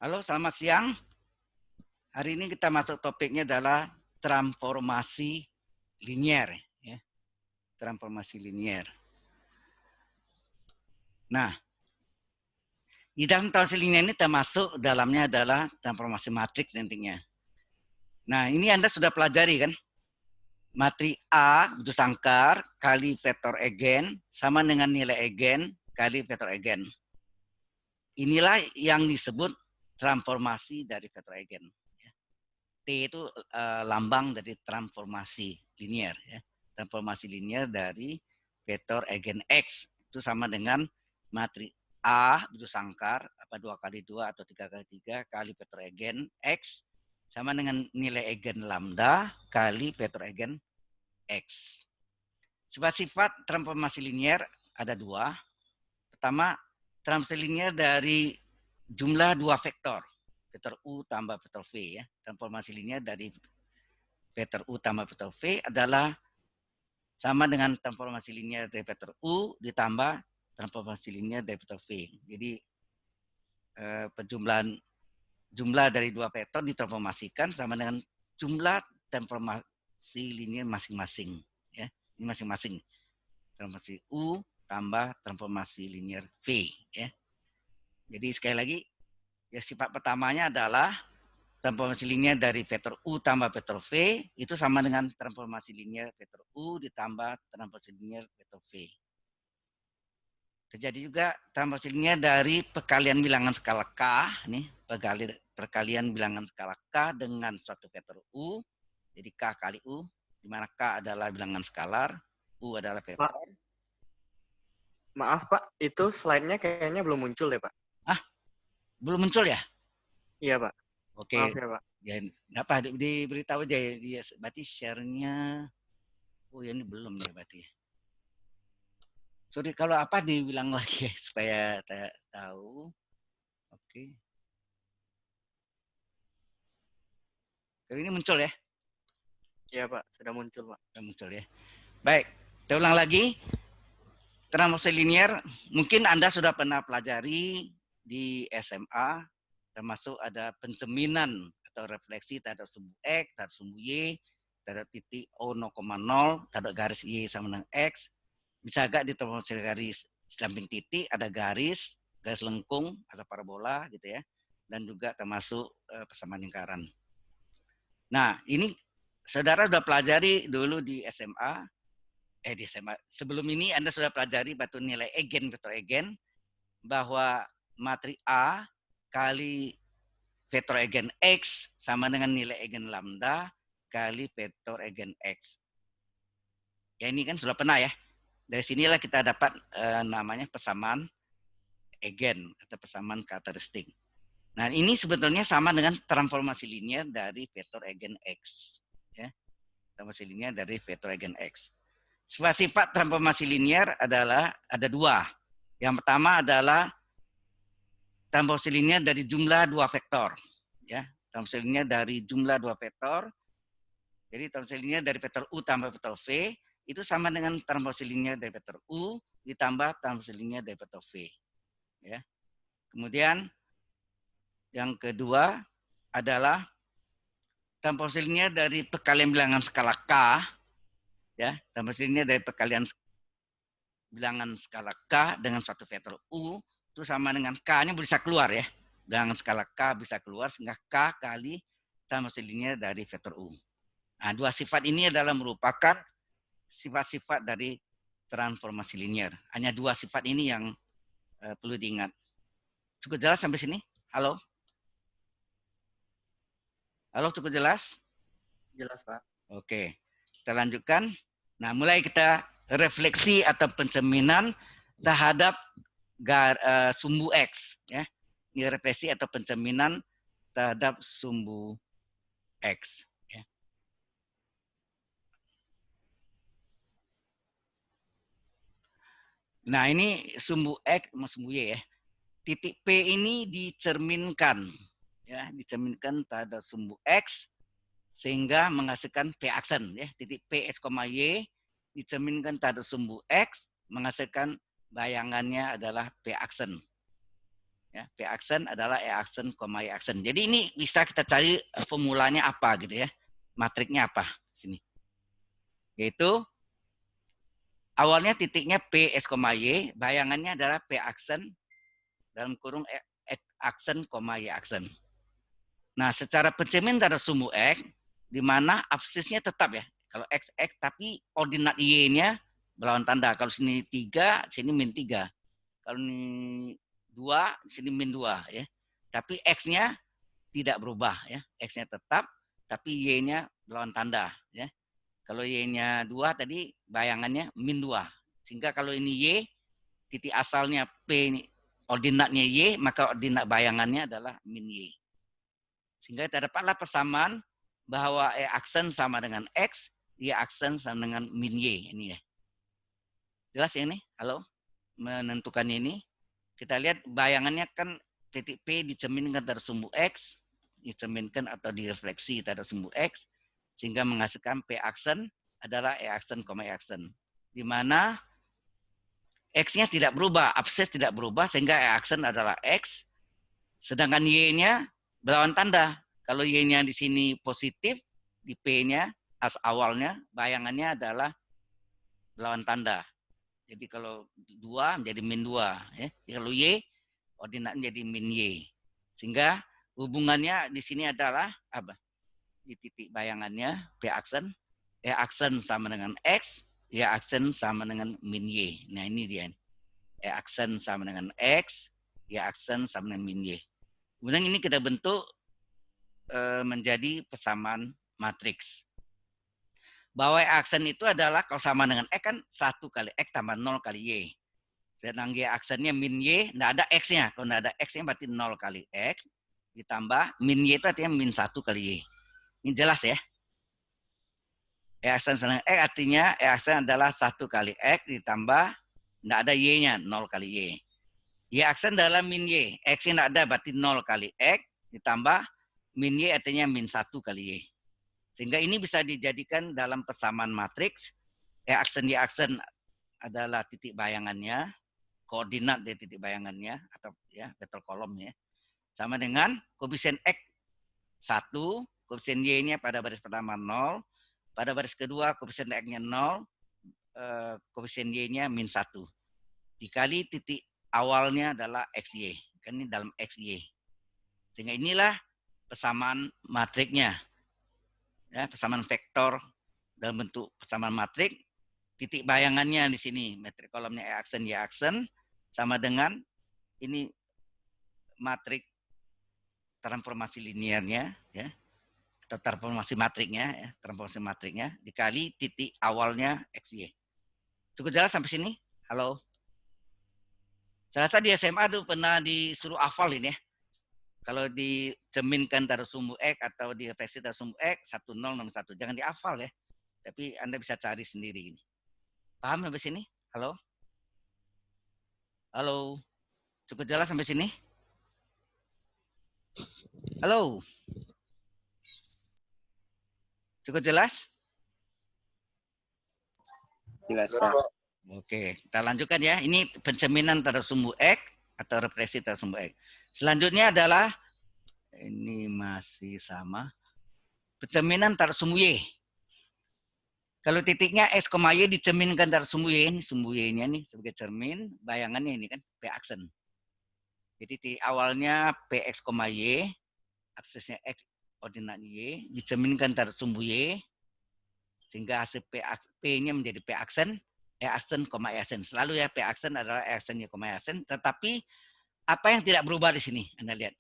Halo, selamat siang. Hari ini kita masuk topiknya adalah transformasi linier. Ya. Transformasi linier. Nah, di dalam transformasi linier ini termasuk dalamnya adalah transformasi matriks nantinya. Nah, ini Anda sudah pelajari kan? Matri A itu sangkar kali vektor egen sama dengan nilai egen kali vektor egen. Inilah yang disebut transformasi dari vektor egen. T itu lambang dari transformasi linier. Ya. Transformasi linier dari vektor egen X itu sama dengan matri A itu sangkar apa 2 kali 2 atau 3 kali 3 kali vektor egen X sama dengan nilai egen lambda kali vektor egen X. Sifat-sifat transformasi linier ada dua. Pertama, transformasi linier dari jumlah dua vektor. Vektor U tambah vektor V. Ya. Transformasi linier dari vektor U tambah vektor V adalah sama dengan transformasi linier dari vektor U ditambah transformasi linier dari vektor V. Jadi penjumlahan jumlah dari dua vektor ditransformasikan sama dengan jumlah transformasi linier masing-masing. Ya, ini masing-masing. Transformasi U tambah transformasi linier V. Ya. Jadi sekali lagi, ya sifat pertamanya adalah transformasi linier dari vektor U tambah vektor V itu sama dengan transformasi linier vektor U ditambah transformasi linier vektor V. Terjadi juga transformasi linier dari perkalian bilangan skala K, nih perkalian bilangan skala K dengan suatu vektor U, jadi K kali U, di mana K adalah bilangan skalar, U adalah vektor. Pak, maaf Pak, itu slide-nya kayaknya belum muncul deh Pak. Ah, belum muncul ya? Iya Pak, maaf Oke, ya Pak. ya apa diberitahu aja ya, berarti share-nya, oh ya ini belum ya berarti. Sorry kalau apa dibilang lagi ya, supaya tahu. Oke. Kalau ini muncul ya? Iya Pak, sudah muncul Pak. Sudah muncul ya. Baik, kita ulang lagi. Transformasi linier, mungkin Anda sudah pernah pelajari di SMA, termasuk ada pencerminan atau refleksi terhadap sumbu X, terhadap sumbu Y, terhadap titik O 0,0, terhadap garis Y sama dengan X. Bisa agak di transformasi garis samping titik, ada garis lengkung, ada parabola gitu ya. Dan juga termasuk persamaan lingkaran. Nah, ini saudara sudah pelajari dulu di SMA, di SMA. Sebelum ini Anda sudah pelajari batu nilai egen, vektor egen, bahwa matri A kali vektor egen X sama dengan nilai egen lambda kali vektor egen X. Ya ini kan sudah pernah ya. Dari sinilah kita dapat namanya persamaan egen atau persamaan karakteristik. Nah ini sebetulnya sama dengan transformasi linier dari vektor egen X. Ya. Transformasi linier dari vektor egen X. Sifat-sifat transformasi linier adalah ada dua. Yang pertama adalah transformasi linier dari jumlah dua vektor. Ya, transformasi linier dari jumlah dua vektor. Jadi transformasi linier dari vektor U tambah vektor V itu sama dengan transformasi linier dari vektor U ditambah transformasi linier dari vektor V. Ya. Kemudian yang kedua adalah transformasi linier dari perkalian bilangan skala K. Ya, transformasi linier dari perkalian bilangan skala K dengan suatu vektor U itu sama dengan K-nya bisa keluar ya. Bilangan skala K bisa keluar sehingga K kali transformasi linier dari vektor U. Nah, dua sifat ini adalah merupakan sifat-sifat dari transformasi linier. Hanya dua sifat ini yang perlu diingat. Cukup jelas sampai sini? Halo? Halo, cukup jelas? Jelas Pak. Oke, kita lanjutkan. Nah, mulai kita refleksi atau pencerminan terhadap sumbu X. Ya. Ini refleksi atau pencerminan terhadap sumbu X. Ya. Nah ini sumbu X sama sumbu Y ya. Titik P ini dicerminkan. Ya, dicerminkan terhadap sumbu X sehingga menghasilkan P aksen. Ya. Titik P, X, Y dicerminkan terhadap sumbu X menghasilkan bayangannya adalah P aksen. Ya, P aksen adalah E aksen, Y aksen. Jadi ini bisa kita cari formulanya apa gitu ya. Matriknya apa sini. Yaitu awalnya titiknya P, S, Y, bayangannya adalah P aksen dalam kurung X aksen, Y aksen. Nah, secara pencermin dari sumbu X, di mana absisnya tetap ya. Kalau X, tapi ordinat Y-nya berlawan tanda. Kalau sini 3, sini min 3. Kalau ini 2, sini min 2 ya. Tapi X-nya tidak berubah ya. X-nya tetap, tapi Y-nya berlawan tanda ya. Kalau Y-nya 2 tadi bayangannya min 2. Sehingga kalau ini Y, titik asalnya P ini ordinatnya Y, maka ordinat bayangannya adalah min Y. Sehingga terdapatlah persamaan bahwa E aksen sama dengan X, Y aksen sama dengan min Y. Ini ya. Jelas ya ini? Halo? Menentukan ini. Kita lihat bayangannya kan titik P dicerminkan dari sumbu X, dicerminkan atau direfleksi terhadap sumbu X, sehingga menghasilkan P aksen adalah E aksen, Y aksen. Di mana X-nya tidak berubah, absis tidak berubah, sehingga E aksen adalah X, sedangkan Y-nya berlawan tanda. Kalau Y-nya di sini positif, di P-nya, awalnya, bayangannya adalah berlawan tanda. Jadi kalau 2 menjadi min 2. Ya. Kalau Y, ordinat menjadi min Y. Sehingga hubungannya di sini adalah apa? Di titik bayangannya, P aksen, E aksen sama dengan X, Y aksen sama dengan min Y. Nah ini dia. E aksen sama dengan X, Y aksen sama dengan min Y. Kemudian ini kita bentuk menjadi persamaan matriks. Bahwa aksen itu adalah kalau sama dengan X kan 1 kali X tambah 0 kali Y. Sedang Y aksennya min Y, tidak ada X-nya. Kalau tidak ada X-nya berarti 0 kali X, ditambah min Y itu artinya min 1 kali Y. Ini jelas ya. E aksen sama dengan X artinya E aksen adalah 1 kali X ditambah, tidak ada Y-nya, 0 kali Y. Y aksen adalah min Y. X-nya tidak ada berarti 0 kali X ditambah min Y artinya min 1 kali Y. Sehingga ini bisa dijadikan dalam persamaan matriks. E aksen Y aksen adalah titik bayangannya, koordinat dari titik bayangannya atau ya vektor kolomnya. Sama dengan koefisien X 1, koefisien Y-nya pada baris pertama 0, pada baris kedua koefisien X-nya 0, koefisien Y-nya min 1. Dikali titik awalnya adalah XY. Kan ini dalam XY. Sehingga inilah persamaan matriknya. Ya, persamaan vektor dalam bentuk persamaan matrik. Titik bayangannya di sini, metrik kolomnya E aksen, Y aksen, sama dengan ini matrik transformasi linearnya, ya, atau transformasi matriknya, ya, transformasi matriknya dikali titik awalnya XY. Cukup jelas sampai sini? Halo? Saya rasa di SMA tuh pernah disuruh hafal ini ya. Kalau dicerminkan dari sumbu X atau direfleksi dari sumbu X, 1, 0, nomor 1. Jangan dihafal ya. Tapi Anda bisa cari sendiri ini. Paham sampai sini? Halo? Halo? Cukup jelas sampai sini? Halo? Cukup jelas? Jelas, Pak. Oke, kita lanjutkan ya. Ini pencerminan terhadap sumbu X atau refleksi terhadap sumbu X. Selanjutnya adalah, ini masih sama, pencerminan terhadap sumbu Y. Kalau titiknya X, Y dicerminkan terhadap sumbu Y, ini sumbu Y-nya nih sebagai cermin, bayangannya ini kan, P aksen. Jadi titik awalnya PX, Y, absisnya X, ordinat Y, dicerminkan terhadap sumbu Y, sehingga hasil P-nya menjadi P aksen, E aksen, Y aksen. Selalu ya P aksen adalah E aksen, Y aksen. Tetapi apa yang tidak berubah di sini? Anda lihat.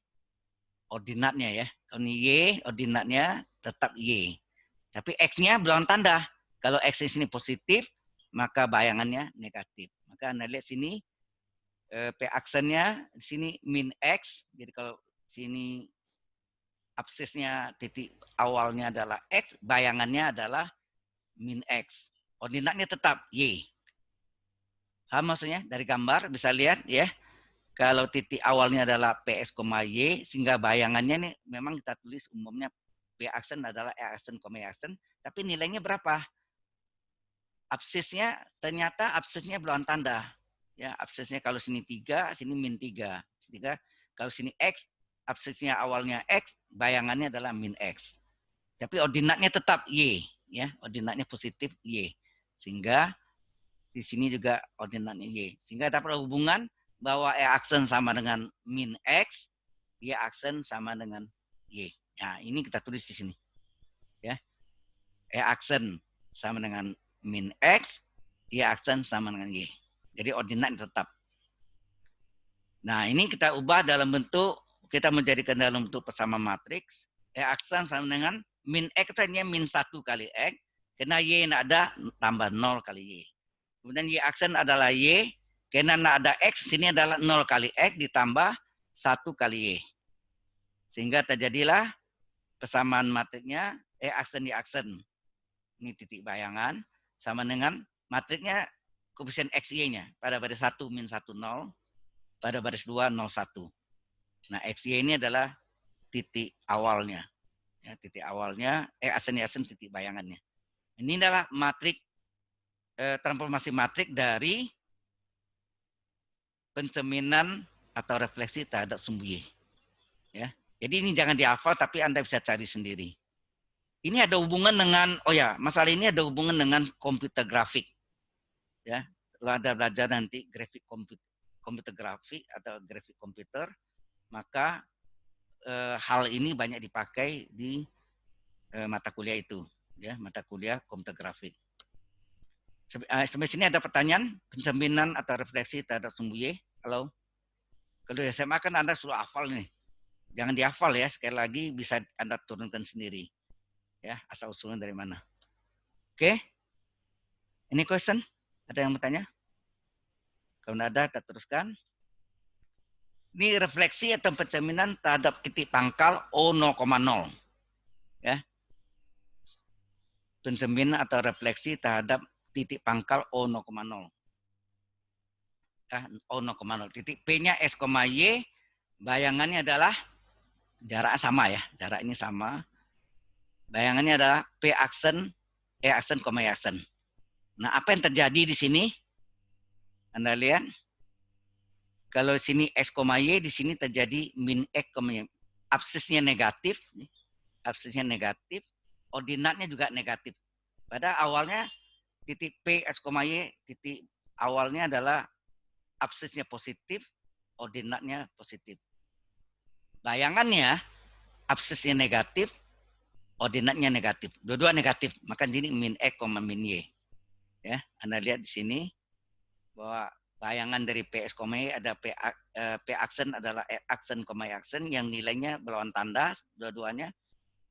Ordinatnya ya. Kalau ini Y, ordinatnya tetap Y. Tapi X-nya belum tanda. Kalau X di sini positif, maka bayangannya negatif. Maka Anda lihat sini, P aksennya di sini min X. Jadi kalau sini absisnya titik awalnya adalah X, bayangannya adalah min X. Ordinatnya tetap Y. Paham maksudnya? Dari gambar bisa lihat ya. Kalau titik awalnya adalah PS, Y, sehingga bayangannya nih memang kita tulis umumnya P aksen adalah E aksen, Y aksen, tapi nilainya berapa? Absisnya ternyata absisnya belum tanda. Ya, absisnya kalau sini 3, sini min 3. Sehingga Kalau sini X, absisnya awalnya X, bayangannya adalah min X. Tapi ordinatnya tetap Y, ya, ordinatnya positif Y. Sehingga di sini juga ordinatnya Y. Sehingga dapat hubungan bahwa E aksen sama dengan min X, Y aksen sama dengan Y. Nah, ini kita tulis di sini. Ya. E aksen sama dengan min X, Y aksen sama dengan Y. Jadi ordinat tetap. Nah, ini kita ubah dalam bentuk, kita menjadikan dalam bentuk persamaan matriks. E aksen sama dengan min X itu hanya min 1 kali X. Karena Y tidak ada, tambah 0 kali Y. Kemudian Y aksen adalah Y. Karena tidak ada X, sini adalah 0 kali X ditambah 1 kali Y. Sehingga terjadilah persamaan matriknya E aksen Y aksen. Ini titik bayangan. Sama dengan matriknya koefisien XY-nya. Pada baris 1 min 1 0. Pada baris 2 0 1. Nah, XY ini adalah titik awalnya. Ya, titik awalnya, aksen Y aksen titik bayangannya. Ini adalah matrik transformasi matrik dari pencerminan atau refleksi terhadap sumbu Y. Ya. Jadi ini jangan dihafal, tapi Anda bisa cari sendiri. Ini ada hubungan dengan, oh ya, masalah ini ada hubungan dengan komputer grafik. Ya, kalau Anda belajar nanti grafik komputer grafik atau grafik komputer, maka hal ini banyak dipakai di mata kuliah itu, ya, mata kuliah komputer grafik. Sampai sini ada pertanyaan, pencerminan atau refleksi terhadap sumbu Y? Halo? Kalau di SMA kan Anda sudah hafal nih. Jangan dihafal ya, sekali lagi bisa Anda turunkan sendiri. Ya, asal usulnya dari mana. Oke? Any question? Ada yang bertanya? Kalau tidak ada, kita teruskan. Ini refleksi atau pencerminan terhadap titik pangkal O0,0. Ya. Pencerminan atau refleksi terhadap titik pangkal O0,0. Ya, O0,0. Titik P-nya S, Y. Bayangannya adalah jarak sama ya. Jarak ini sama. Bayangannya adalah P aksen, E aksen, Y aksen. Nah, apa yang terjadi di sini? Anda lihat. Kalau sini X, Y, di sini terjadi min X, Y. Absisnya negatif. Absisnya negatif. Ordinatnya juga negatif. Pada awalnya titik P, X, Y, titik awalnya adalah absisnya positif, ordinatnya positif. Bayangannya absisnya negatif, ordinatnya negatif. Dua-dua negatif. Maka ini min X, min Y. Ya, Anda lihat di sini bahwa bayangan dari PS, Y ada P aksen adalah aksen, Y aksen yang nilainya berlawan tanda dua-duanya.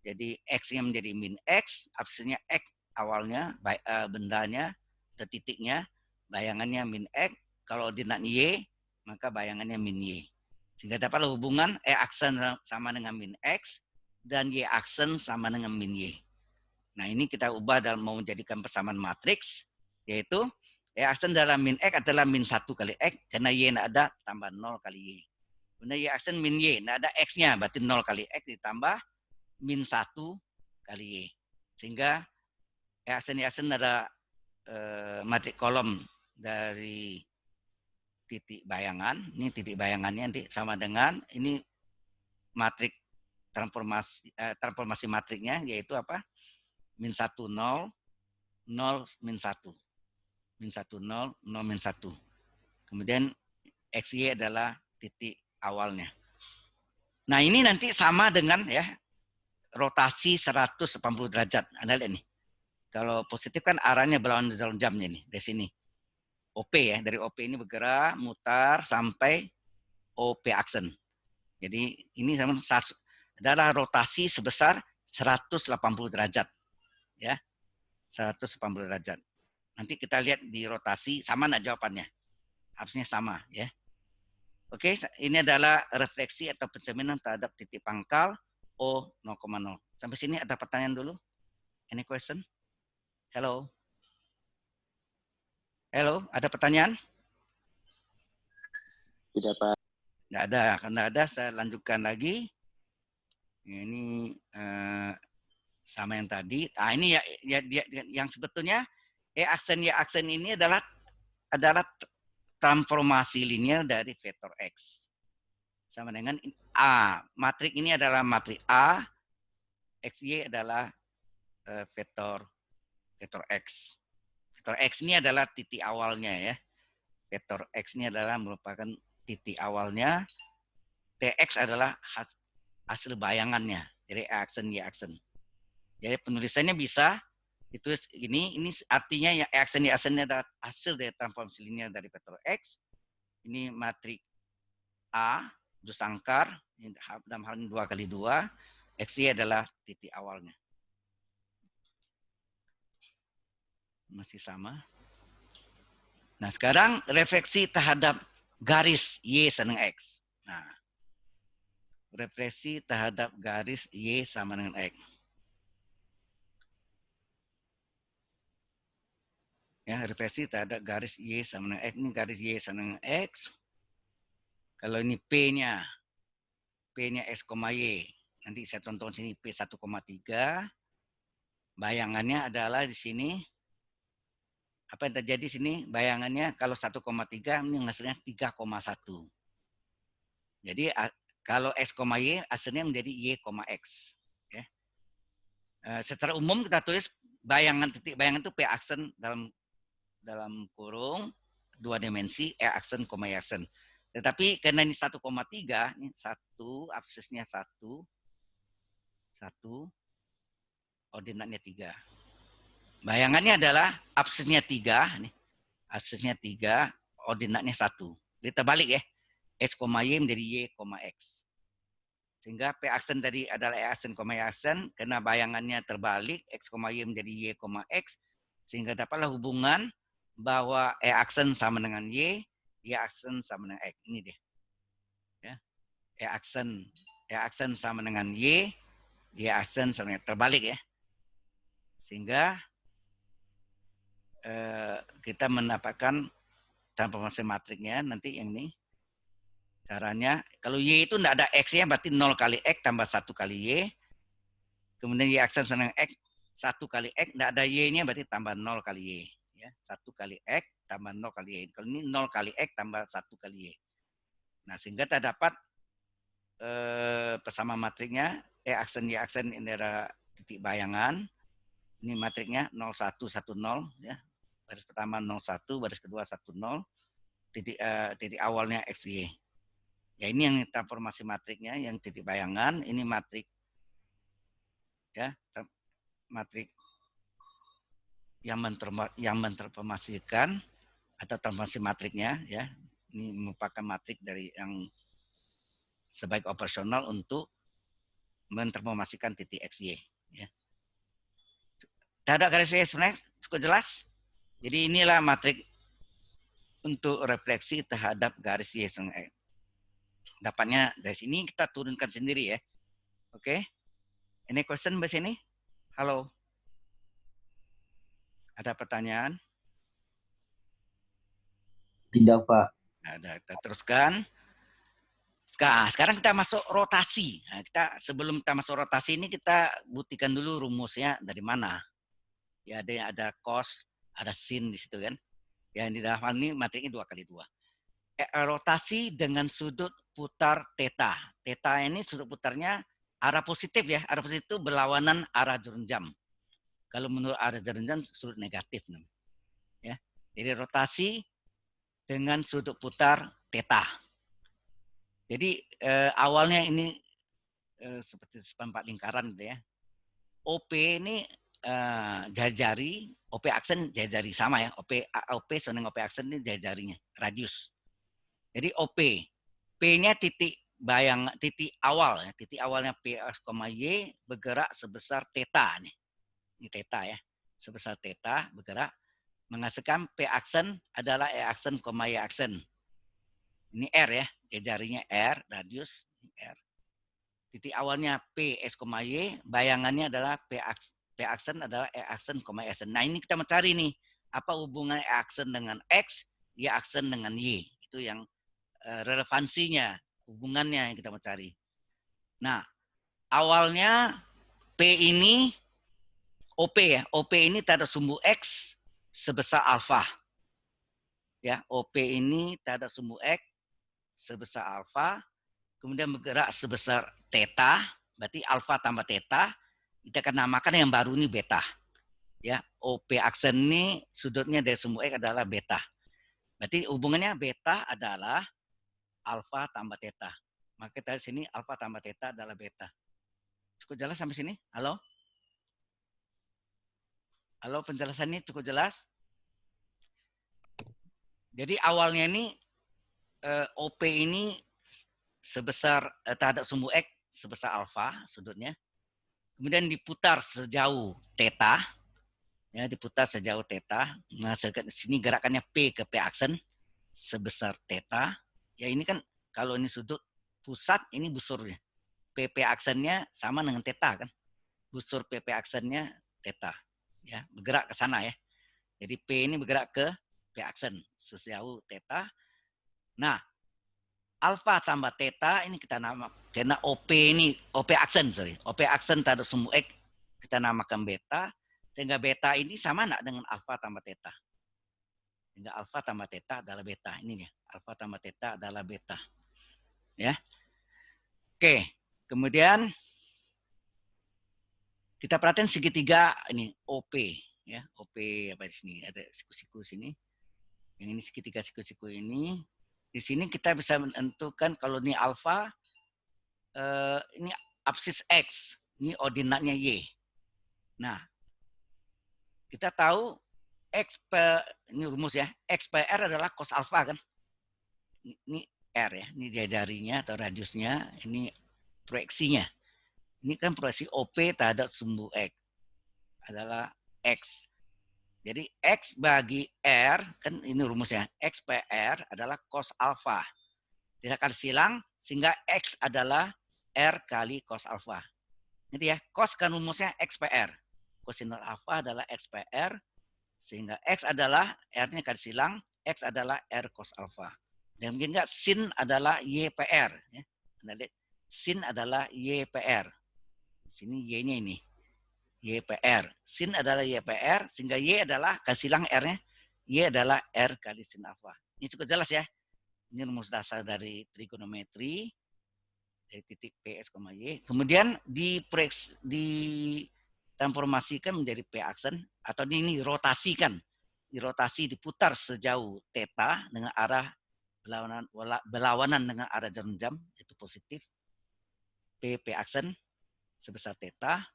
Jadi X-nya menjadi min X, absisnya X awalnya, bendanya, atau titiknya, bayangannya min X. Kalau ordinatnya Y, maka bayangannya min Y. Sehingga dapat hubungan E aksen sama dengan min X, dan Y aksen sama dengan min Y. Nah, ini kita ubah dalam mau menjadikan persamaan matriks, yaitu E aksen dalam min X adalah min 1 kali X, karena Y tidak ada, tambah 0 kali Y. Kemudian Y aksen min Y, tidak ada X-nya, berarti 0 kali X ditambah min 1 kali Y. Sehingga E aksen Y aksen ada matrik kolom dari titik bayangan. Ini titik bayangannya nanti sama dengan, ini matrik transformasi matriknya, yaitu apa? Min 1, 0, 0, min 1. Min 1, 0, 0, min 1. Kemudian XY adalah titik awalnya. Nah, ini nanti sama dengan ya rotasi 180 derajat. Anda lihat nih. Kalau positif kan arahnya berlawan dalam jamnya nih, dari sini. OP ya, dari OP ini bergerak, mutar sampai OP aksen. Jadi ini sama adalah rotasi sebesar 180 derajat. Ya. 180 derajat. Nanti kita lihat di rotasi, sama enggak jawabannya? Harusnya sama ya. Oke, ini adalah refleksi atau pencerminan terhadap titik pangkal O0,0. Sampai sini ada pertanyaan dulu? Any question? Hello? Hello, ada pertanyaan? Tidak, Pak. Nggak ada. Karena ada, saya lanjutkan lagi. Ini sama yang tadi. Nah, ini ya yang sebetulnya E aksen Y aksen ini adalah transformasi linear dari vektor X. sama dengan A. Matrik ini adalah matrik A, XY adalah vektor X. Vektor X ini adalah titik awalnya ya. Vektor X ini adalah merupakan titik awalnya. PX adalah hasil bayangannya. Jadi aksen Y aksen. Jadi penulisannya bisa ditulis ini artinya ya aksen Y aksen adalah hasil dari transformasi linear dari vektor X. Ini matrik A, sangkar, dalam hal ini 2x2. XY adalah titik awalnya. Masih sama. Nah, sekarang refleksi terhadap garis Y sama dengan X. Nah, refleksi terhadap garis Y sama dengan X. Ya, refleksi terhadap garis Y sama dengan X. Ini garis Y sama dengan X. Kalau ini P-nya X, Y. Nanti saya contohkan sini P 1,3. Bayangannya adalah di sini. Apa yang terjadi di sini? Bayangannya kalau 1,3 ini hasilnya 3,1. Jadi kalau X, Y hasilnya menjadi Y, X. Ya. Secara umum kita tulis titik bayangan itu P aksen dalam kurung 2 dimensi E aksen, Y aksen. Tetapi karena ini 1,3, ini 1, absisnya 1, ordinatnya 3. Bayangannya adalah absisnya 3, nih. Absisnya 3, ordinatnya 1. Jadi terbalik ya. X, Y menjadi Y, X. Sehingga P aksen tadi adalah E aksen, Y aksen. Karena bayangannya terbalik, X, Y menjadi Y, X. Sehingga dapatlah hubungan bahwa E aksen sama dengan Y aksen sama dengan X. Ini dia. Ya. E aksen sama dengan Y aksen sama dengan terbalik ya. Sehingga kita mendapatkan transformasi matriknya nanti yang ini. Caranya, kalau Y itu tidak ada X-nya, berarti 0 kali X tambah 1 kali Y. Kemudian Y aksen sama dengan X, 1 kali X, tidak ada Y-nya, berarti tambah 0 kali Y. Ya, 1 kali X tambah 0 kali Y. Kalau ini 0 kali X tambah 1 kali Y. Nah, sehingga kita dapat persama matriknya, E aksen, Y aksen ini adalah titik bayangan. Ini matriknya 0, 1, 1, 0. Ya. Baris pertama 01, baris kedua 10, titik awalnya XY. Ya ini yang transformasi matriknya, yang titik bayangan, ini matrik ya, matrik yang mentransformasikan atau transformasi matriknya ya. Ini merupakan matrik dari yang sebaik operasional untuk mentransformasikan titik XY ya. Terhadap garis Y sebenarnya cukup jelas. Jadi inilah matrik untuk refleksi terhadap garis Y sama X. Dapatnya dari sini kita turunkan sendiri ya. Oke. Any question di sini? Halo. Ada pertanyaan? Tidak, Pak. Ada. Kita teruskan. Nah, sekarang kita masuk rotasi. Nah, sebelum kita masuk rotasi ini kita buktikan dulu rumusnya dari mana. Ya ada cos, ada sin di situ kan. Ya di dalam hal ini matriknya 2x2. Rotasi dengan sudut putar theta. Theta ini sudut putarnya arah positif ya. Arah positif itu berlawanan arah jarum jam. Kalau menurut arah jarum jam sudut negatif. Ya. Jadi rotasi dengan sudut putar theta. Jadi awalnya ini seperti seperempat lingkaran gitu ya. OP ini jari-jari, OP aksen jari-jari sama ya. OP sama dengan OP aksen ini jari-jarinya, radius. Jadi OP, P-nya titik awal ya. Titik awalnya P, Y bergerak sebesar theta nih. Ini theta ya. Sebesar theta bergerak menghasilkan P aksen adalah E aksen, Y aksen. Ini R ya, jarinya R, radius R. Titik awalnya P, Y, bayangannya adalah P aksen adalah E aksen, Y aksen. Nah ini kita mencari nih, apa hubungan E aksen dengan X, Y aksen dengan Y. Itu yang relevansinya, hubungannya yang kita mencari. Nah, awalnya P ini OP ya. OP ini terhadap sumbu X sebesar alfa. Ya, OP ini terhadap sumbu X sebesar alfa. kemudian bergerak sebesar theta, berarti alfa tambah theta, kita akan namakan yang baru ini beta. Ya, OP aksen ini sudutnya dari sumbu X adalah beta. Berarti hubungannya beta adalah alfa tambah theta. Maka kita di sini alfa tambah theta adalah beta. Cukup jelas sampai sini? Halo? Halo, penjelasannya cukup jelas? Jadi awalnya ini OP ini sebesar terhadap sumbu X sebesar alfa sudutnya. Kemudian diputar sejauh theta. Ya, diputar sejauh theta. Menghasilkan di sini gerakannya P ke P aksen sebesar theta. Ya ini kan kalau ini sudut pusat, ini busurnya. PP aksennya sama dengan theta kan. Busur PP aksennya theta. Ya, bergerak ke sana ya. Jadi P ini bergerak ke P aksen sejauh theta. Nah, alfa tambah theta ini kita namakan karena OP ini OP aksen OP aksen terhadap sumbu X kita namakan beta, sehingga beta ini sama enggak dengan alfa tambah theta. Sehingga alfa tambah theta adalah beta. Ini ya, alfa tambah theta adalah beta. Ya. Oke, kemudian kita perhatikan segitiga ini OP ya, OP apa di sini ada siku-siku sini. Yang ini segitiga siku-siku ini. Di sini kita bisa menentukan kalau ini alfa ini absis X, ini ordinatnya Y. Nah, kita tahu X per, ini rumus ya, X per R adalah cos alfa kan. Ini R ya, ini jarinya atau radiusnya, ini proyeksinya. Ini kan proyeksi OP terhadap sumbu X adalah X. Jadi X bagi R, kan ini rumusnya, X per R adalah cos alfa. Tidak akan silang, sehingga X adalah R kali cos alfa. Jadi ya, cos kan rumusnya X per R. Kosinus alfa adalah X per R, sehingga X adalah, R-nya kan silang, X adalah R cos alfa. Dan mungkin enggak, sin adalah Y per R. Ya. Sin adalah Y per R. Sini Y-nya ini. Y per R. Sin adalah Y per R, sehingga Y adalah, kan silang R-nya, Y adalah R kali sin alfa. Ini cukup jelas ya. Ini rumus dasar dari trigonometri, dari titik P, S, Y. Kemudian ditransformasikan menjadi P aksen, atau ini rotasikan. Dirotasi, diputar sejauh theta dengan arah berlawanan dengan arah jarum jam, itu positif. P aksen sebesar theta.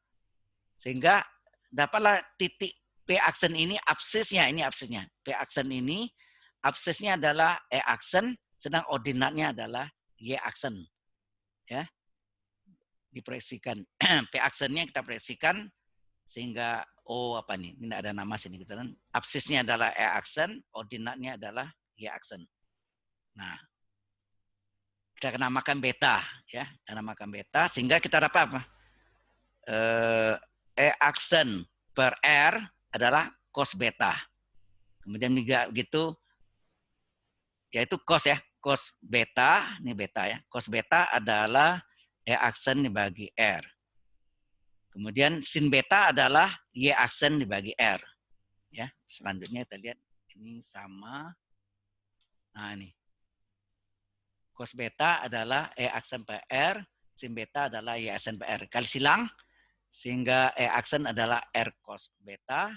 Sehingga dapatlah titik P aksen ini absisnya, ini absisnya. P aksen ini absisnya adalah E aksen, sedang ordinatnya adalah Y aksen. Ya. Diproyeksikan. P aksennya kita proyeksikan sehingga apa nih? Ini ada nama sini kita kan. Absisnya adalah E aksen, ordinatnya adalah Y aksen. Nah, kita namakan beta ya, kita namakan beta sehingga kita dapat apa? E aksen per R adalah cos beta. Kemudian juga begitu, yaitu cos ya, cos beta, ini beta ya. Cos beta adalah E aksen dibagi R. Kemudian sin beta adalah Y aksen dibagi R. Ya, selanjutnya kita lihat ini sama. Nah, ini. Cos beta adalah E aksen per R, sin beta adalah Y aksen per R. Kali silang, sehingga E aksen adalah R cos beta,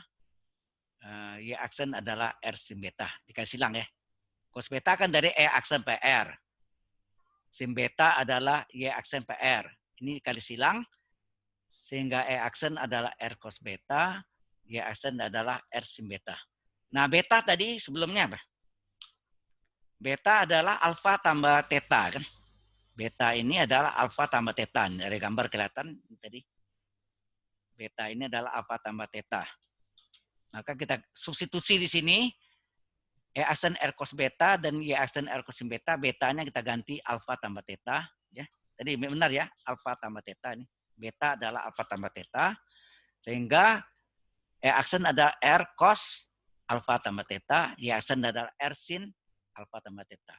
Y aksen adalah R sin beta. Dikali silang ya. Cos beta kan dari E aksen per R. Sin beta adalah Y aksen per R. Ini dikali silang, sehingga E aksen adalah R cos beta, Y aksen adalah R sin beta. Nah, beta tadi sebelumnya apa? Beta adalah alfa tambah theta kan. Beta ini adalah alfa tambah theta. Dari gambar kelihatan tadi. Beta ini adalah alfa tambah theta. Maka kita substitusi di sini. E aksen R cos beta dan Y aksen R cos beta. Betanya kita ganti alfa tambah theta. Ya. Jadi benar ya. Alfa tambah theta ini. Beta adalah alfa tambah theta. Sehingga E aksen ada R cos alfa tambah theta. Y aksen adalah R sin alfa tambah theta.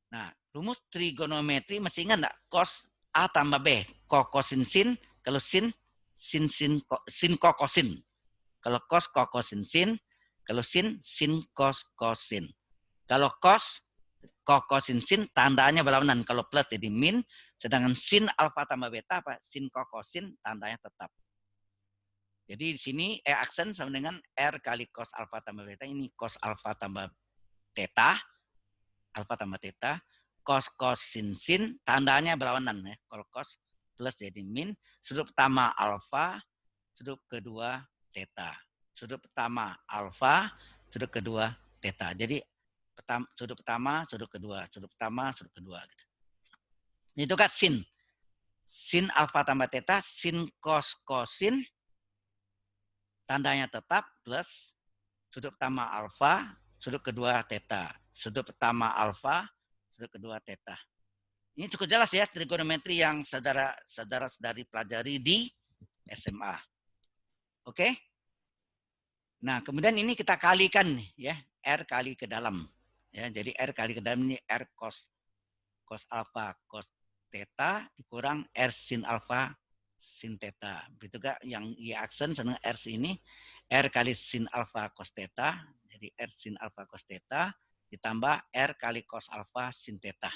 Nah, rumus trigonometri masih ingat enggak? Cos A tambah B. Kosin sin. Kalau sin kosin. Kalau cos kosin sin. Kalau sin cos kosin. Kalau cos kosin sin tandanya berlawanan. Kalau plus jadi min, sedangkan sin alfa tambah beta apa? Sin kosin tandanya tetap. Jadi di sini E aksen sama dengan R kali cos alfa tambah beta. Ini cos alfa tambah theta. Alfa tambah theta. Cos sin sin tandanya berlawanan ya. Kalau cos plus jadi min. Sudut pertama alfa, sudut kedua theta. Sudut pertama alfa, sudut kedua theta. Jadi sudut pertama, sudut kedua, sudut pertama, sudut kedua. Itu kan sin. Sin alfa tambah theta, sin kosin, tandanya tetap plus sudut pertama alfa, sudut kedua theta. Sudut pertama alfa, sudut kedua theta. Ini cukup jelas ya trigonometri yang saudara-saudari pelajari di SMA. Oke? Nah, kemudian ini kita kalikan ya, R kali ke dalam. Ya, jadi R kali ke dalam ini R cos alfa cos theta dikurang R sin alfa sin theta. Begitu gak yang Y aksen sama R ini R kali sin alfa cos theta. Jadi R sin alfa cos theta ditambah R kali cos alfa sin theta.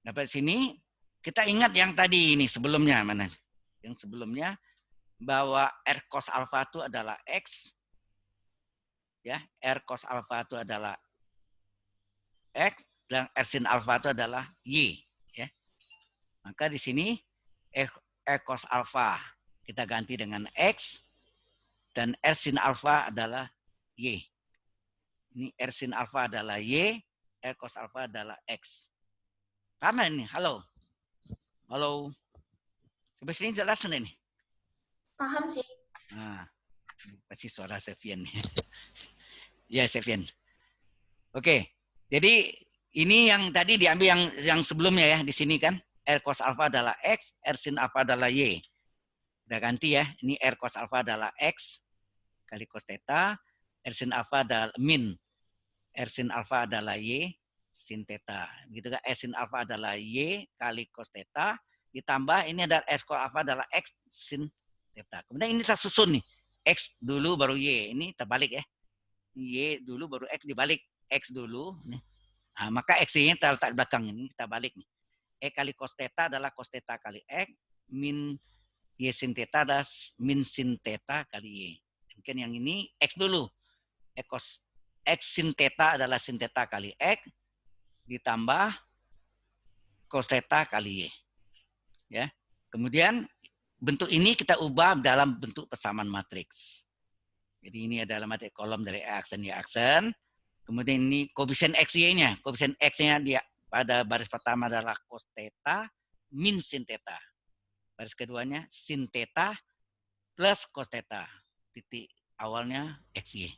Dapat sini kita ingat yang tadi ini sebelumnya mana? Yang sebelumnya bahwa R cos alfa itu adalah X. Ya, R cos alfa itu adalah X dan R sin alfa itu adalah Y. Ya. Maka di sini E cos alfa kita ganti dengan X dan R sin alfa adalah Y. Ini R sin alfa adalah Y, R cos alfa adalah X. Paham ini? Halo? Halo? Sampai sini jelas ini? Paham sih. Nah, pasti suara Sevian. Ya, Sevian. Oke, jadi ini yang tadi diambil yang sebelumnya ya, di sini kan. R cos alfa adalah X, R sin alfa adalah Y. Kita ganti ya, ini R cos alfa adalah X kali cos theta, R sin alfa adalah min, R sin alfa adalah Y sin theta. Gitu kan, R sin alfa adalah Y kali cos theta, ditambah ini ada R cos alfa adalah X sin theta. Kemudian ini kita susun nih, X dulu baru Y, ini terbalik ya. Y dulu baru X dibalik, X dulu. Nah, maka X ini kita letak di belakang, ini kita balik nih. E kali cos theta adalah cos theta kali X, min Y sin theta adalah min sin theta kali Y. Mungkin yang ini X dulu. X sin theta adalah sin theta kali X, ditambah cos theta kali Y. Ya. Kemudian bentuk ini kita ubah dalam bentuk persamaan matriks. Jadi ini adalah matriks kolom dari E aksen Y aksen. Kemudian ini koefisien XY-nya. Koefisien X-nya dia pada baris pertama adalah cos theta min sin theta. Baris keduanya sin theta plus cos theta. Titik awalnya XY.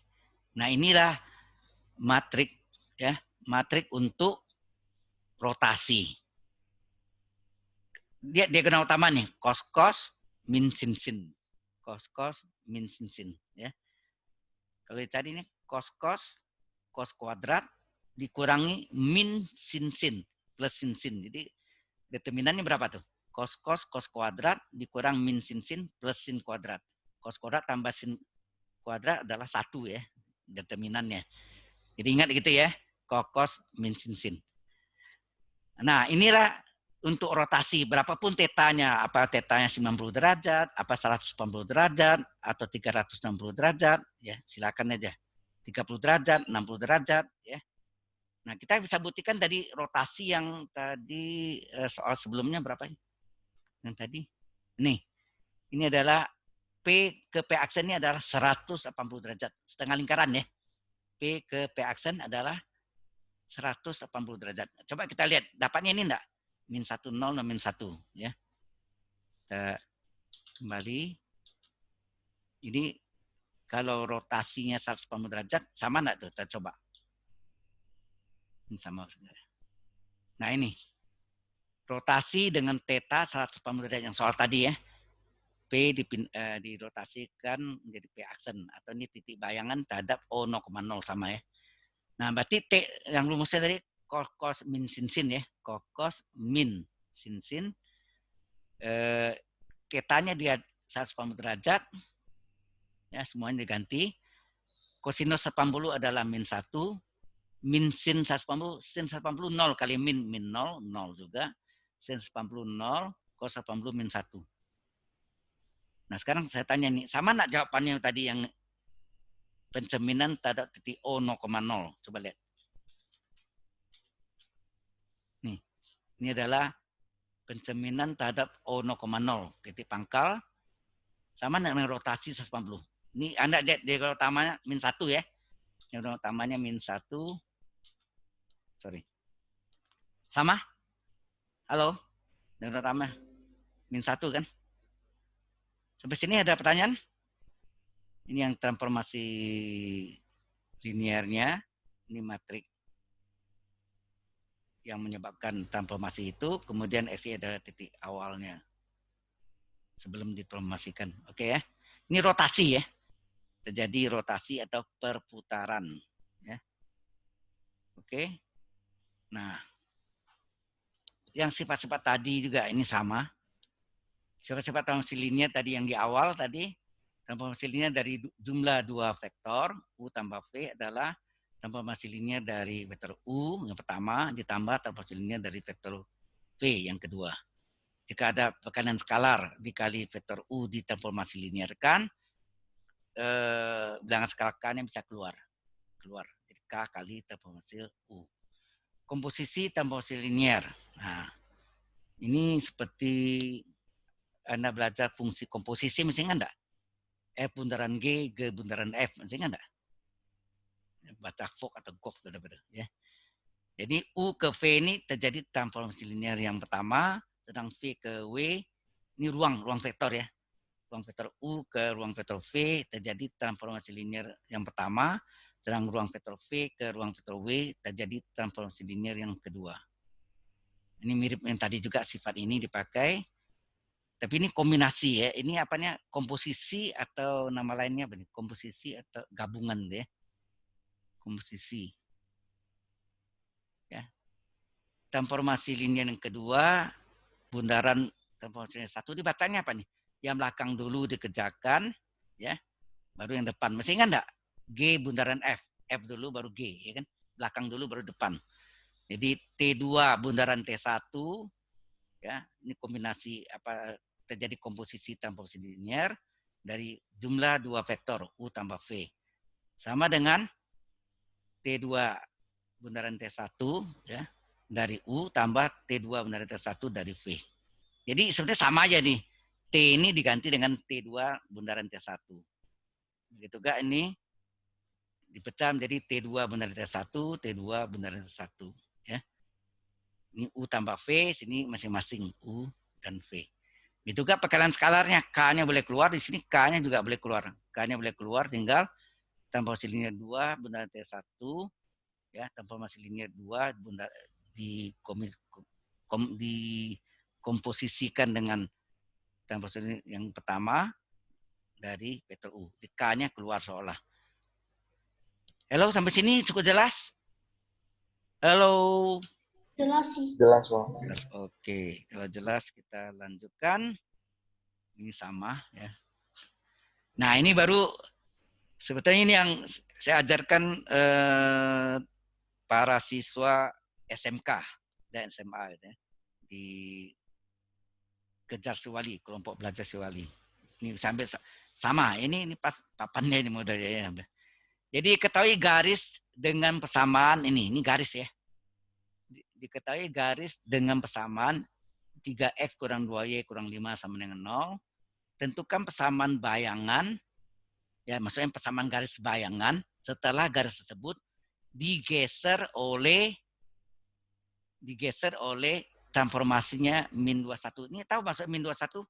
Nah, inilah matrik ya, matrik untuk rotasi. Dia diagonal utama nih, cos min sin. Cos min sin ya. Kalau tadi ini cos kuadrat dikurangi min sin plus sin. Jadi determinannya berapa tuh? Cos kuadrat dikurang min sin plus sin kuadrat. Cos kuadrat tambah sin kuadrat adalah 1 ya determinannya. Jadi ingat gitu ya, cos min sin. Nah, inilah untuk rotasi berapapun tetanya, apa tetanya 90 derajat, apa 180 derajat atau 360 derajat ya, silakan aja. 30 derajat, 60 derajat ya. Nah, kita bisa buktikan dari rotasi yang tadi soal sebelumnya berapa ini? Yang tadi. Nih. Ini adalah P ke P aksen ini adalah 180 derajat. Setengah lingkaran ya. P ke P aksen adalah 180 derajat. Coba kita lihat dapatnya ini enggak? Min 1, 0, dan min 1 ya. Kita kembali. Ini kalau rotasinya 180 derajat, sama enggak tuh? Kita coba. Sama. Nah ini. Rotasi dengan theta 180 derajat yang soal tadi ya. P dirotasikan menjadi P aksen. Atau ini titik bayangan terhadap O 0,0 sama ya. Nah berarti T yang rumusnya tadi cos min sin ya. Cos min sin. Theta-nya dia 180 derajat. Ya, semuanya diganti. Kosinus 80 adalah min 1. min sin 180, sin 180 0 kali min 0, 0 juga. Sin 180 0, cos 180 min 1. Nah sekarang saya tanya nih, sama nggak jawabannya tadi yang pencerminan terhadap titik O 0,0? Coba lihat. Nih, ini adalah pencerminan terhadap O 0,0, titik pangkal, sama dengan rotasi 180. Ini Anda lihat diagram utamanya min 1 ya. Diagram utamanya min 1. Sorry. Sama? Halo? Diagram utama min 1 kan? Sampai sini ada pertanyaan? Ini yang transformasi linearnya. Ini matrik yang menyebabkan transformasi itu. Kemudian XY adalah titik awalnya. Sebelum ditransformasikan. Oke ya. Ini rotasi ya. Terjadi rotasi atau perputaran. Ya. Oke. Nah. Yang sifat-sifat tadi juga ini sama. Sifat-sifat transformasi linear tadi yang di awal tadi, transformasi linear dari jumlah dua vektor, U tambah V adalah transformasi linear dari vektor U yang pertama ditambah transformasi linear dari vektor V yang kedua. Jika ada tekanan skalar dikali vektor U ditransformasi linearkan, bilangan skalar K-nya bisa keluar. Jadi K kali transformasi U. Komposisi transformasi linear. Nah, ini seperti Anda belajar fungsi komposisi, masih ingat enggak? F bundaran G, G bundaran F, masih ingat enggak? Baca Fock atau Goff, benar-benar ya. Jadi U ke V ini terjadi transformasi linear yang pertama, sedang V ke W ini ruang vektor ya. Ruang vektor U ke ruang vektor V terjadi transformasi linear yang pertama, sedang ruang vektor V ke ruang vektor W terjadi transformasi linear yang kedua. Ini mirip yang tadi juga, sifat ini dipakai. Tapi ini kombinasi ya. Ini apanya? Komposisi atau nama lainnya apa nih? Komposisi atau gabungan ya. Komposisi. Ya. Transformasi linear yang kedua, bundaran transformasi linear satu dibacanya apa nih? Yang belakang dulu dikerjakan, ya. Baru yang depan. Masih ingat enggak? G bundaran F. F dulu baru G, ya kan? Belakang dulu baru depan. Jadi T2 bundaran T1, ya. Ini kombinasi apa? Terjadi komposisi transformasi linear dari jumlah dua vektor U tambah V. Sama dengan T2 bundaran T1 ya, dari U tambah T2 bundaran T1 dari V. Jadi sebenarnya sama aja nih. T ini diganti dengan T2 bundaran T1. Begitu gak ini dipecah menjadi T2 bundaran T1, T2 bundaran T1 ya. Ini U tambah V, sini masing-masing U dan V. Itu juga pekalian skalarnya, K-nya boleh keluar, di sini K-nya juga boleh keluar. K-nya boleh keluar, tinggal transformasi linear 2 bundaran T1 ya, transformasi linear 2 bundar dikomposisikan dengan transformasi linear yang pertama dari vektor U. K-nya keluar seolah. Halo, sampai sini cukup jelas? Halo. Jelas sih. Jelas, Bang. Oke, kalau jelas kita lanjutkan. Ini sama ya. Nah, ini baru sebetulnya ini yang saya ajarkan para siswa SMK dan SMA ya, di Kejar Sewali, kelompok belajar Sewali. Ini sampai sama. Ini pas papannya ini modelnya ya. Jadi ketahui garis dengan persamaan ini garis ya. Diketahui garis dengan persamaan 3x kurang 2y kurang 5 sama dengan 0. Tentukan persamaan bayangan, ya maksudnya persamaan garis bayangan setelah garis tersebut digeser oleh transformasinya min 21. Ini tahu maksud min 21?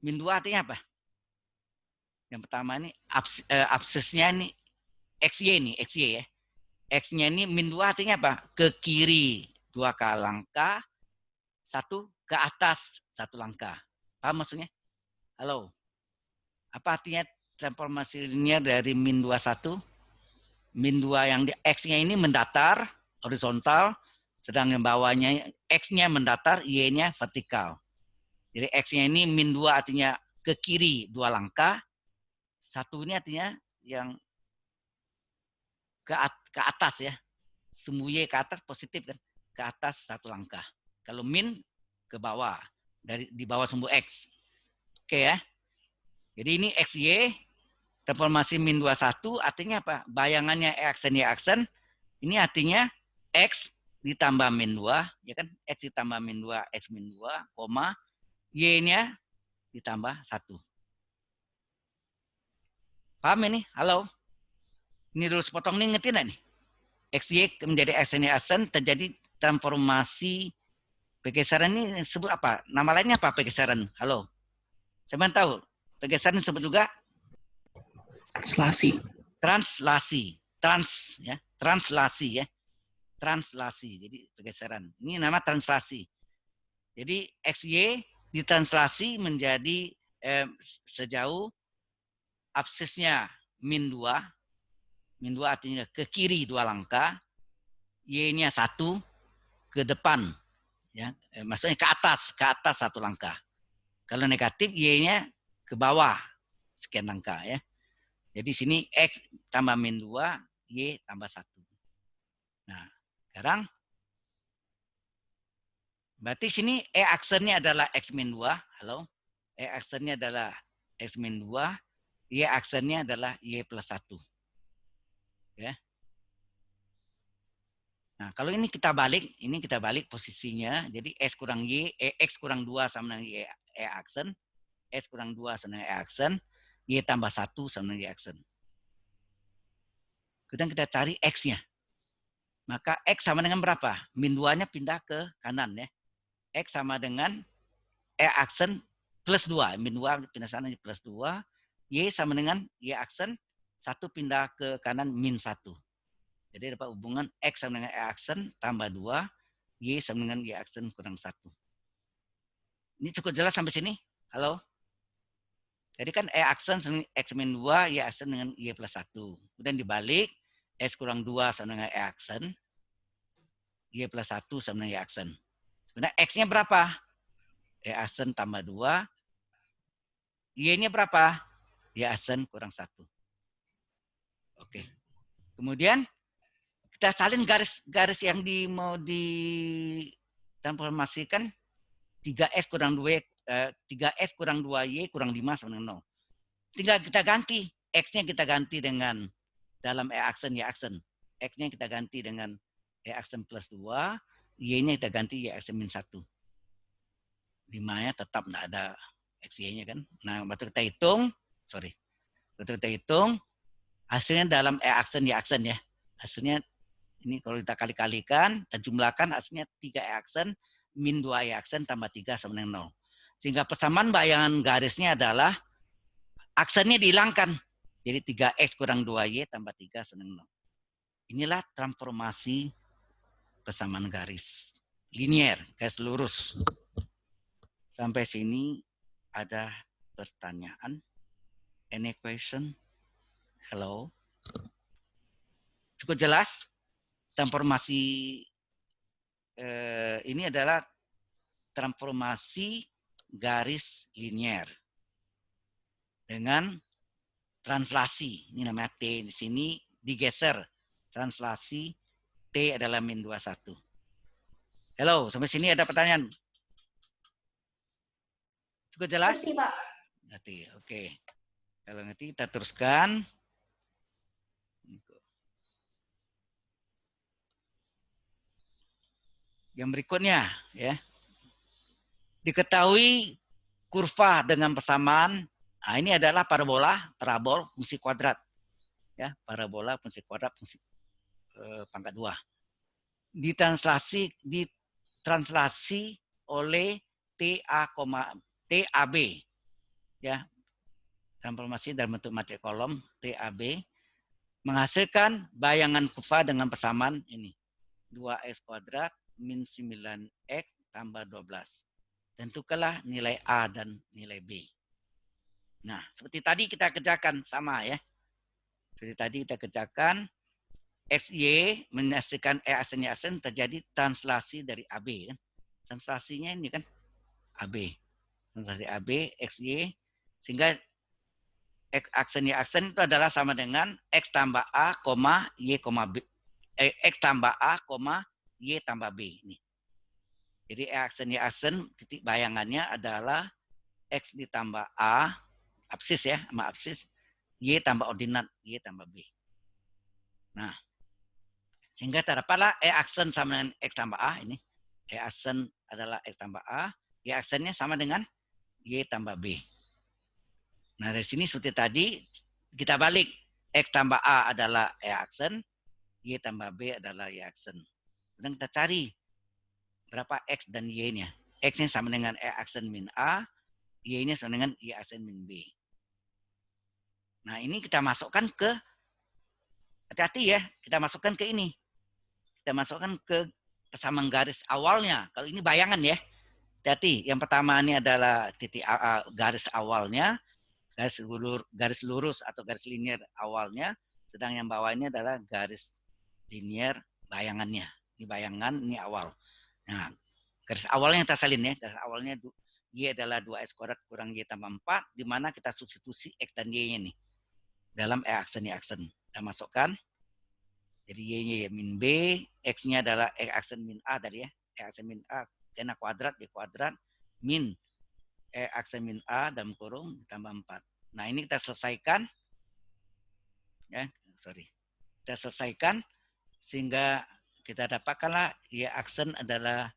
Min 2 artinya apa? Yang pertama ini absisnya ini XY nih, XY ya. X-nya ini min 2 artinya apa? Ke kiri 2 langkah, 1 ke atas 1 langkah. Paham maksudnya? Halo. Apa artinya transformasi linear dari min 21? Min 2 yang di X-nya ini mendatar, horizontal, sedang yang bawahnya X-nya mendatar, Y-nya vertikal. Jadi X-nya ini min 2 artinya ke kiri 2 langkah, 1 ini artinya yang ke atas ya. sumbu Y ke atas positif kan? Ke atas satu langkah. Kalau min ke bawah, di bawah sumbu X. Oke ya. Jadi ini XY, transformasi min 21 artinya apa? Bayangannya aksen Y aksen, ini artinya X ditambah min 2, ya kan? X ditambah min 2, X min 2, koma, Y-nya ditambah 1. Paham ini? Halo? Ini dulu sepotong nih, ngerti nggak nih? XY menjadi aksen Y aksen, terjadi transformasi pergeseran ini disebut apa? Nama lainnya apa pergeseran? Halo? Siapa yang tahu? Pergeseran disebut juga Translasi. translasi. Translasi ya. Translasi. Jadi pergeseran. Ini nama translasi. Jadi XY ditranslasi menjadi sejauh absisnya min 2. Min 2 artinya ke kiri 2 langkah. Y-nya 1 ke depan. Ya, maksudnya ke atas 1 langkah. Kalau negatif Y-nya ke bawah sekian langkah ya. Jadi sini X tambah min 2, Y tambah 1. Nah, sekarang berarti sini E aksennya adalah X min 2. Halo? E aksennya adalah X min 2. Y aksennya adalah Y plus 1. Ya. Nah, kalau ini kita balik posisinya. Jadi X kurang Y, X kurang 2 sama dengan Y E aksen. X kurang 2 sama dengan E aksen. Y tambah 1 sama dengan Y aksen. Kemudian kita cari X-nya. Maka X sama dengan berapa? Min 2-nya pindah ke kanan ya. X sama dengan E aksen plus 2. Min 2 pindah sana plus 2. Y sama dengan Y aksen 1 pindah ke kanan min 1. Jadi dapat hubungan X sama dengan E aksen tambah 2. Y sama dengan Y aksen kurang 1. Ini cukup jelas sampai sini? Halo? Jadi kan E aksen X min 2, Y aksen dengan Y plus 1. Kemudian dibalik, X kurang 2 sama dengan E aksen. Y plus 1 sama dengan Y aksen. Sebenarnya X-nya berapa? E aksen tambah 2. Y-nya berapa? Y aksen kurang 1. Oke. Kemudian kita salin garis yang mau ditransformasikan 3x kurang 2y kurang 5 sama dengan 0. Tinggal kita ganti. X-nya kita ganti dengan dalam E aksen Y aksen. X-nya kita ganti dengan E aksen plus 2. Y-nya kita ganti Y aksen min 1. 5-nya tetap tidak ada XY-nya kan. Nah, waktu kita hitung, hasilnya dalam E aksen Y aksen ya. Hasilnya ini kalau kita kali-kalikan, kita jumlahkan hasilnya 3 E aksen min 2 Y aksen tambah 3 sama dengan 0. Sehingga persamaan bayangan garisnya adalah aksennya dihilangkan. Jadi 3X kurang 2Y tambah 3 sama dengan 0. Inilah transformasi persamaan garis linier, garis lurus. Sampai sini ada pertanyaan? Any question? Hello? Cukup jelas? Transformasi ini adalah transformasi garis linier dengan translasi. Ini namanya T di sini digeser. Translasi T adalah min 21. Halo, sampai sini ada pertanyaan? Cukup jelas? Ngerti, Pak. Ngerti, oke. Kalau ngerti kita teruskan. Yang berikutnya ya. Diketahui kurva dengan persamaan. Nah, ini adalah parabol fungsi kuadrat. Ya, parabola fungsi kuadrat fungsi pangkat 2. Ditranslasi oleh TAB. Ya. Transformasi dalam bentuk matrik kolom TAB menghasilkan bayangan kurva dengan persamaan ini. 2x kuadrat min 9x tambah 12. Tentukanlah nilai A dan nilai B. Nah, seperti tadi kita kerjakan sama ya. Seperti tadi kita kerjakan XY menghasilkan E aksen Y aksen terjadi translasi dari AB kan. Translasinya ini kan AB. Translasi AB XY sehingga X aksen Y aksen itu adalah sama dengan X tambah A, Y, B. X tambah A, Y tambah B. Ini. Jadi Y aksen titik bayangannya adalah X ditambah A, absis ya, sama absis, Y tambah ordinat, Y tambah B. Nah, sehingga terdapatlah Y aksen sama dengan X tambah A ini. Y aksen adalah X tambah A, Y aksennya sama dengan Y tambah B. Nah, dari sini seperti tadi, kita balik. X tambah A adalah Y aksen, Y tambah B adalah Y aksen. Kemudian kita cari berapa X dan Y-nya. X-nya sama dengan Y aksen min A, Y-nya sama dengan Y aksen min B. Nah, ini kita masukkan ke, hati-hati ya, kita masukkan ke ini. Kita masukkan ke persamaan garis awalnya. Kalau ini bayangan ya, hati-hati. Yang pertama ini adalah titik garis awalnya, garis lurus atau garis linier awalnya, sedang yang bawah ini adalah garis linier bayangannya. Ini bayangan, ini awal. Nah, garis awalnya kita salin ya. Garis awalnya Y adalah 2X kuadrat kurang Y tambah 4, di mana kita substitusi X dan Y-nya nih. Dalam Y aksen. Kita masukkan. Jadi Y-nya ya min B, X-nya adalah X aksen min A tadi ya. X aksen min A, kena kuadrat, Y kuadrat, min aksen min A dalam kurung ditambah 4. Nah, ini kita selesaikan. Ya, kita selesaikan sehingga kita dapatkanlah Y aksen adalah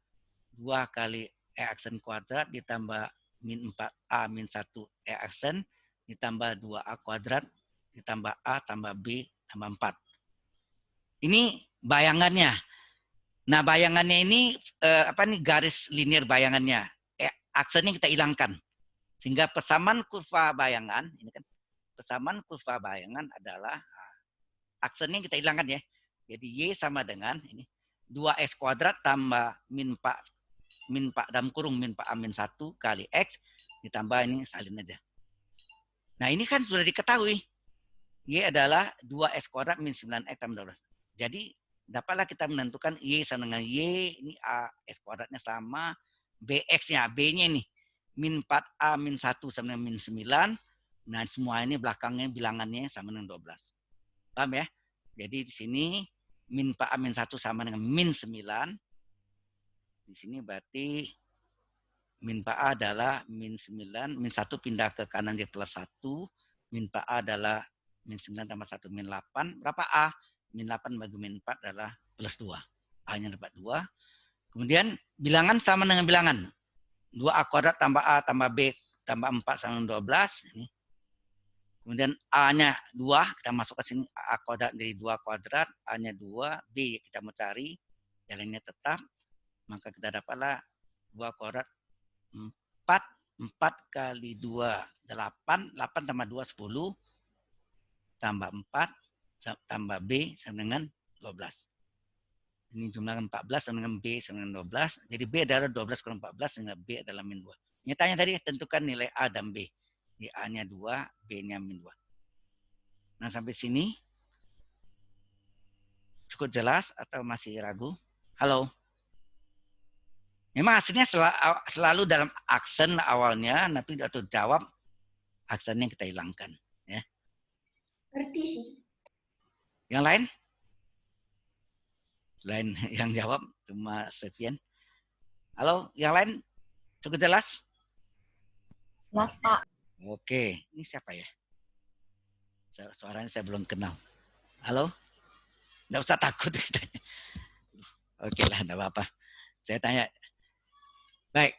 2 kali Y aksen kuadrat ditambah min 4A min 1 Y aksen ditambah 2A kuadrat ditambah A tambah B tambah 4. Ini bayangannya. Nah, bayangannya ini garis linear bayangannya. Aksennya kita hilangkan. Sehingga persamaan kurva bayangan, ini kan persamaan kurva bayangan adalah aksennya kita hilangkan ya. Jadi Y sama dengan ini 2X kuadrat tambah min 4 dalam kurung min 4A min 1 kali X ditambah ini salin aja. Nah, ini kan sudah diketahui. Y adalah 2X kuadrat min 9X tambah 12. Jadi dapatlah kita menentukan Y sama dengan Y, ini A X kuadratnya sama, BX-nya, B-nya ini min 4A min 1 sama dengan min 9. Nah, semua ini belakangnya bilangannya sama dengan 12. Paham ya? Jadi di sini min 4A min 1 sama dengan min 9. Di sini berarti min 4A adalah min 9, min 1 pindah ke kanan dia plus 1, min 4A adalah min 9 tambah 1 min 8. Berapa A? Min 8 bagi min 4 adalah plus 2. A-nya dapat 2. Kemudian bilangan sama dengan bilangan. 2A kuadrat tambah A tambah B tambah 4 sama dengan 12. Ini. Kemudian A-nya 2. Kita masuk ke sini. A kuadrat dari 2 kuadrat. A-nya 2. B kita mau cari. Jalannya tetap. Maka kita dapatlah 2 kuadrat 4. 4 kali 2, 8. 8 tambah 2, 10. Tambah 4. Tambah B sama dengan 12. Ini jumlah 14 sama dengan B sama dengan 12. Jadi B adalah 12 kurang 14 sehingga B adalah min 2. Nyatanya tadi tentukan nilai A dan B. Di A-nya 2, B-nya min 2. Nah, sampai sini cukup jelas atau masih ragu? Halo? Memang hasilnya selalu dalam aksen awalnya, tapi waktu jawab aksennya kita hilangkan. Ya. Ngerti sih. Yang lain? Lain yang jawab cuma sekian. Halo, yang lain cukup jelas? Jelas, Pak. Oke, ini siapa ya? Suaranya saya belum kenal. Halo? Nggak usah takut. Oke lah, nggak apa-apa. Saya tanya. Baik.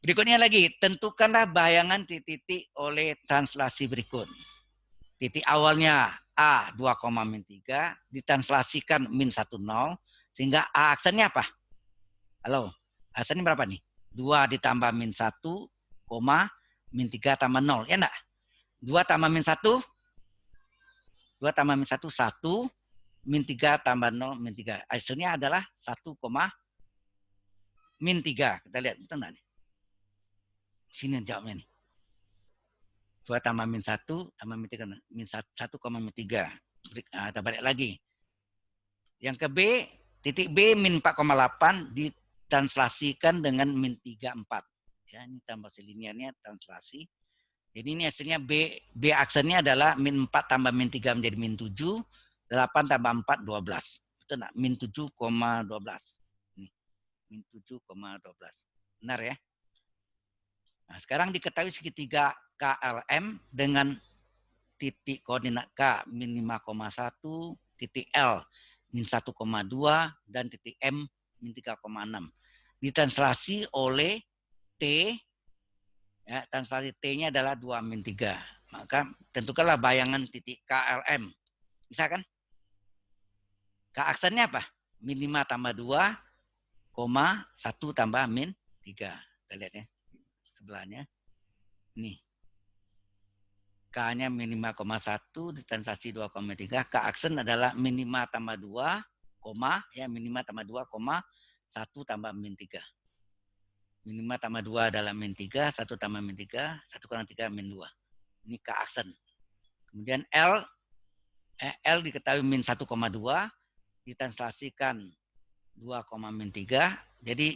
Berikutnya lagi, tentukanlah bayangan titik-titik oleh translasi berikut. Titik awalnya A 2,-3 ditranslasikan min 10 sehingga A aksennya apa? Halo, aksennya berapa nih? 2 ditambah min 1, min 3 tambah 0. Ya enggak? 2 tambah min 1, 2 tambah min 1, 1, min 3 tambah 0, min 3. Hasilnya adalah 1, min 3. Kita lihat, betul enggak nih? Sini jawabnya nih. 2 tambah min 1 tambah min 3. Min 1, min 3. Kita balik lagi. Yang ke B, titik B min 4,8 ditranslasikan dengan min 3, 4. Ya, ini tambah linearnya translasi. Jadi ini hasilnya B aksennya adalah min 4 tambah min 3 menjadi min 7. 8 tambah 4, 12. Betul nggak? Min 7,12. Nih, min 7,12. Benar ya? Nah, sekarang diketahui segitiga KLM dengan titik koordinat K min 5,1, titik L min 1,2, dan titik M min 3,6. Ditranslasi oleh T, ya, translasi T-nya adalah 2 min 3. Maka tentukanlah bayangan titik KLM. Misalkan K aksennya apa? Min 5 tambah 2, 1 tambah min 3. Kita lihat ya. Sebelahnya. Nih. K-nya min 5,1 ditranslasi 2,3. K aksen adalah min 5 tambah 2, ya min 5 tambah 2, 1 tambah min 3. Min 5 tambah 2 adalah min 3, 1 tambah min 3, 1 kurang 3 min 2. Ini K aksen. Kemudian L diketahui min 1,2 ditranslasikan 2, min 3. Jadi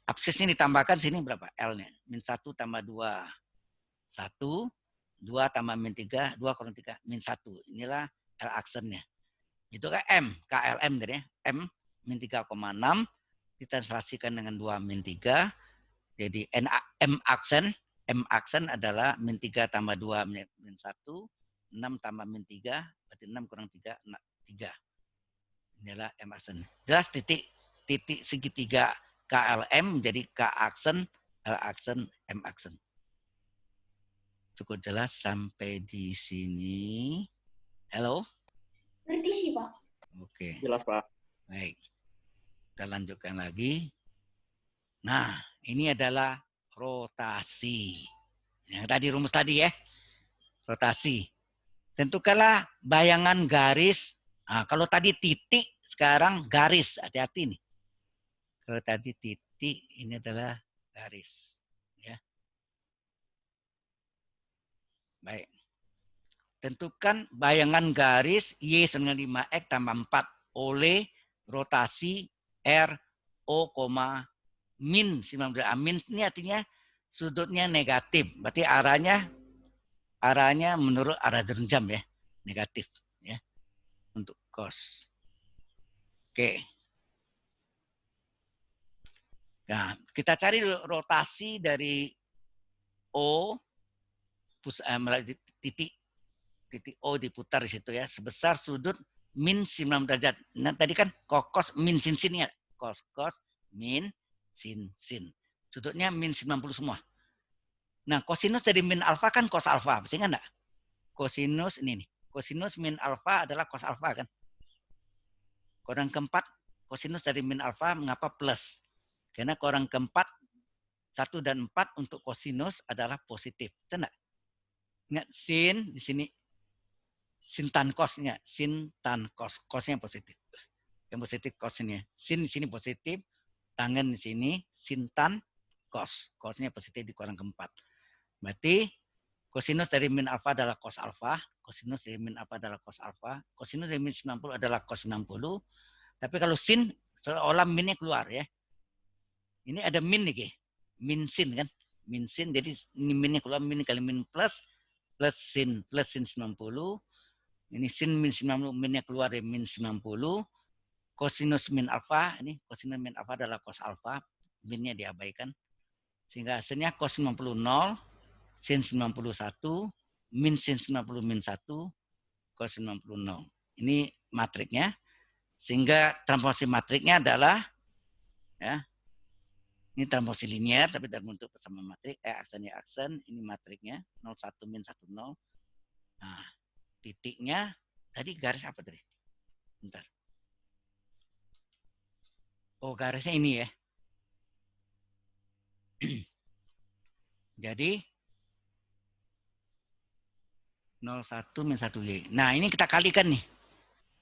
absisnya ditambahkan sini berapa? L-nya. Min 1 tambah 2, 1. 2 tambah min 3, 2 kurang 3, min 1. Inilah L aksennya. Itu kan M, KLM dari M, min 3,6. Ditranslasikan dengan 2 min 3. Jadi M aksen adalah min 3 tambah 2 min 1. 6 tambah min 3, berarti 6 kurang 3, 3. Inilah M aksen. Jelas titik segitiga KLM menjadi K aksen, L aksen, M aksen. Cukup jelas sampai di sini. Halo? Ngerti sih, Pak. Oke, Jelas, Pak. baik. Kita lanjutkan lagi. Nah, ini adalah rotasi. Yang tadi rumus tadi ya. Rotasi. Tentukanlah bayangan garis. Nah, kalau tadi titik, sekarang garis. Hati-hati nih. Kalau tadi titik, ini adalah garis. Ya. Baik. Tentukan bayangan garis Y sama dengan 5X tambah 4 oleh rotasi R O, min 19. Min ini artinya sudutnya negatif. Berarti arahnya menurut arah jarum jam ya. Negatif ya. Untuk cos. Oke. Nah, kita cari rotasi dari O melalui titik O diputar di situ ya, sebesar sudut min 9 derajat. Nah, tadi kan cos min sin ya. Cos min sin. Sudutnya min 90 semua. Nah, kosinus dari min alfa kan cos alfa. Masih ingat enggak? Kosinus ini nih. Kosinus min alfa adalah cos alfa kan. Kurang keempat, kosinus dari min alfa mengapa plus? Karena kurang keempat 1 dan 4 untuk kosinus adalah positif. Betul enggak? Ingat sin di sini sin tan cosnya, sin tan cos, cosnya positif. Yang positif cosnya. Sin di sini positif, tangan di sini sin tan cos, cosnya positif di kurang keempat. Berarti kosinus dari min alfa adalah cos alfa, kosinus dari min alfa adalah cos alfa, kosinus dari min 90 adalah cos 90. Tapi kalau sin seolah minnya keluar ya. Ini ada min nih, min sin kan, min sin. Jadi ini minnya keluar, min kali min plus sin 90. Ini sin min 90, minnya keluar dari min 90. Kosinus min alfa, ini kosinus min alfa adalah cos alfa, minnya diabaikan. Sehingga hasilnya cos 90 0, sin 91, min sin 90 min 1, cos 90 0. Ini matriknya. Sehingga transformasi matriknya adalah ya, ini transformasi linear tapi dalam bentuk persamaan matrik. Aksen ya aksen, ini matriknya 01 min 1 0. Nah, titiknya tadi garis apa tadi? Bentar. Oh, garisnya ini ya. Jadi 01 min 1Y. Nah, ini kita kalikan nih.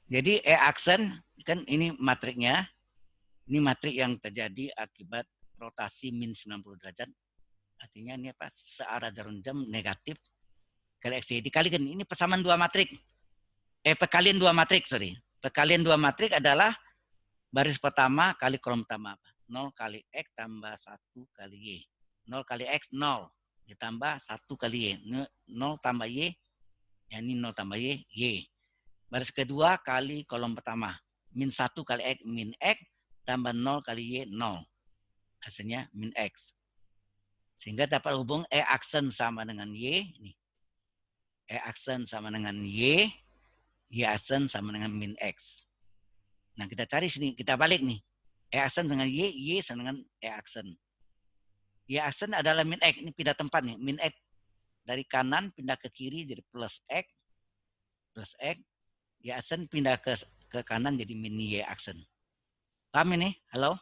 Jadi aksen kan ini matriknya. Ini matrik yang terjadi akibat rotasi min 90 derajat. Artinya ini apa? Searah jarum jam negatif kali X. Dikalikan. Ini persamaan dua matrik. Perkalian dua matrik, sorry. Perkalian dua matrik adalah baris pertama kali kolom pertama. 0 kali X tambah 1 kali Y. 0 kali X, 0. Ditambah 1 kali Y. 0 tambah Y. Ya, ini 0 tambah Y, Y. Baris kedua kali kolom pertama. min 1 kali X min X tambah 0 kali Y 0. Hasilnya min X. Sehingga dapat hubung E aksen sama dengan Y. Nih. E aksen sama dengan Y. Y aksen sama dengan min X. Nah kita cari sini, kita balik nih. E aksen dengan Y sama dengan E aksen. Y aksen adalah min X. Ini pindah tempat nih. Min X dari kanan pindah ke kiri jadi plus X. Plus X. Y aksen pindah ke kanan jadi min Y aksen. Paham ini? Halo?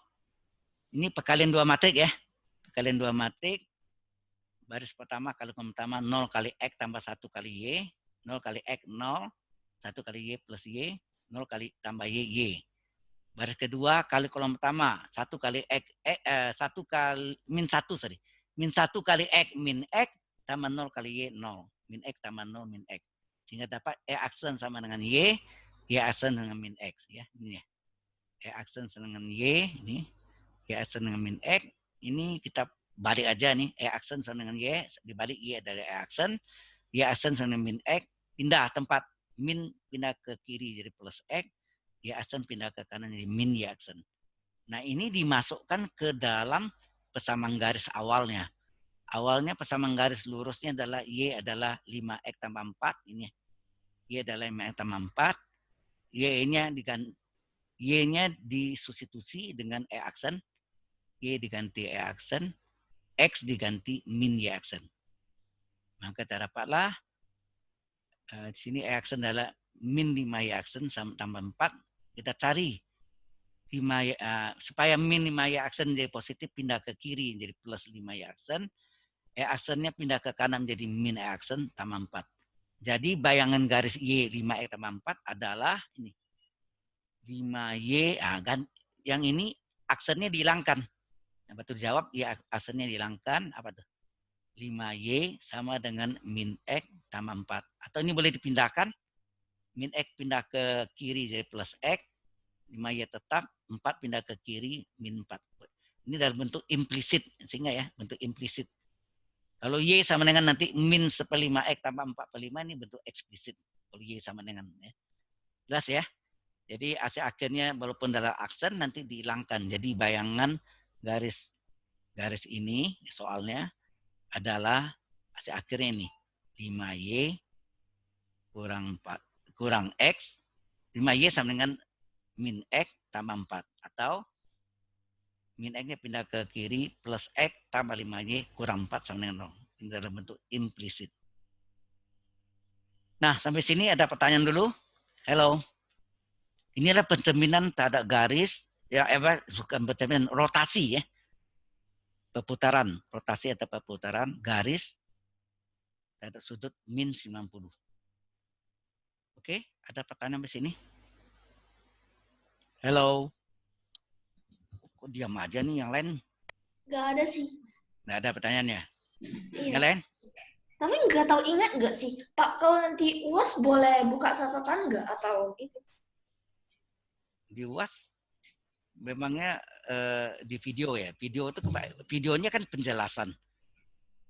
Ini perkalian 2 matrik ya. Perkalian 2 matrik. Baris pertama kali pertama 0 kali X tambah 1 kali Y. 0 kali X 0. 1 kali Y plus Y. 0 kali tambah Y. Baris kedua kali kolom pertama 1 kali X 1 kali min 1 sorry. Min 1 kali X min X tambah 0 kali Y 0. Min X tambah 0 min X. Sehingga dapat E aksen sama dengan Y. Y aksen dengan min X ya. Ini ya. E aksen sama dengan Y ini. Y aksen dengan min X. Ini kita balik aja nih. E aksen sama dengan Y. Dibalik Y dari E aksen. Y aksen sama dengan min X. Pindah tempat. Min pindah ke kiri jadi plus X. Y aksen pindah ke kanan jadi min Y aksen. Nah ini dimasukkan ke dalam persamaan garis awalnya. Awalnya persamaan garis lurusnya adalah Y adalah 5X tambah 4. Ini Y adalah 5X tambah 4. Y-nya disubstitusi dengan E aksen. Y diganti E aksen. X diganti min Y aksen. Maka kita dapatlah di sini E aksen adalah min 5Y aksen tambah 4. Kita cari supaya min 5Y aksen jadi positif pindah ke kiri jadi plus 5Y aksen. E aksennya pindah ke kanan jadi min E aksen tambah 4. Jadi bayangan garis Y 5Y tambah 4 adalah ini. 5Y, yang ini aksennya dihilangkan. Nah, betul jawab, ya aksennya dihilangkan. Apa tuh? 5Y sama dengan min X tambah 4. Atau ini boleh dipindahkan. Min X pindah ke kiri jadi plus X. 5Y tetap, 4 pindah ke kiri, min 4. Ini dalam bentuk implisit. Sehingga ya, bentuk implisit. Kalau Y sama dengan nanti min 1/5X tambah 4/5 ini bentuk eksplisit. Kalau Y sama dengan. Ya. Jelas ya? Jadi hasil akhirnya walaupun dalam aksen nanti dihilangkan. Jadi bayangan garis ini soalnya adalah hasil akhirnya ini. 5Y kurang 4 kurang X. 5Y sama dengan min X tambah 4. Atau min X-nya pindah ke kiri plus X tambah 5Y kurang 4 sama dengan 0. Ini dalam bentuk implisit. Nah, sampai sini ada pertanyaan dulu. Hello. Inilah pencerminan terhadap garis, ya bukan pencerminan, rotasi ya. Perputaran, rotasi atau perputaran garis terhadap sudut min 90. Oke, ada pertanyaan di sini? Hello. Kok diam aja nih yang lain? Nggak ada sih. Nggak ada pertanyaannya? Iya. Yang lain? Tapi nggak tahu ingat nggak sih, Pak, kalau nanti UAS boleh buka catatan nggak atau itu? Di UAS memangnya di video ya. Videonya kan penjelasan.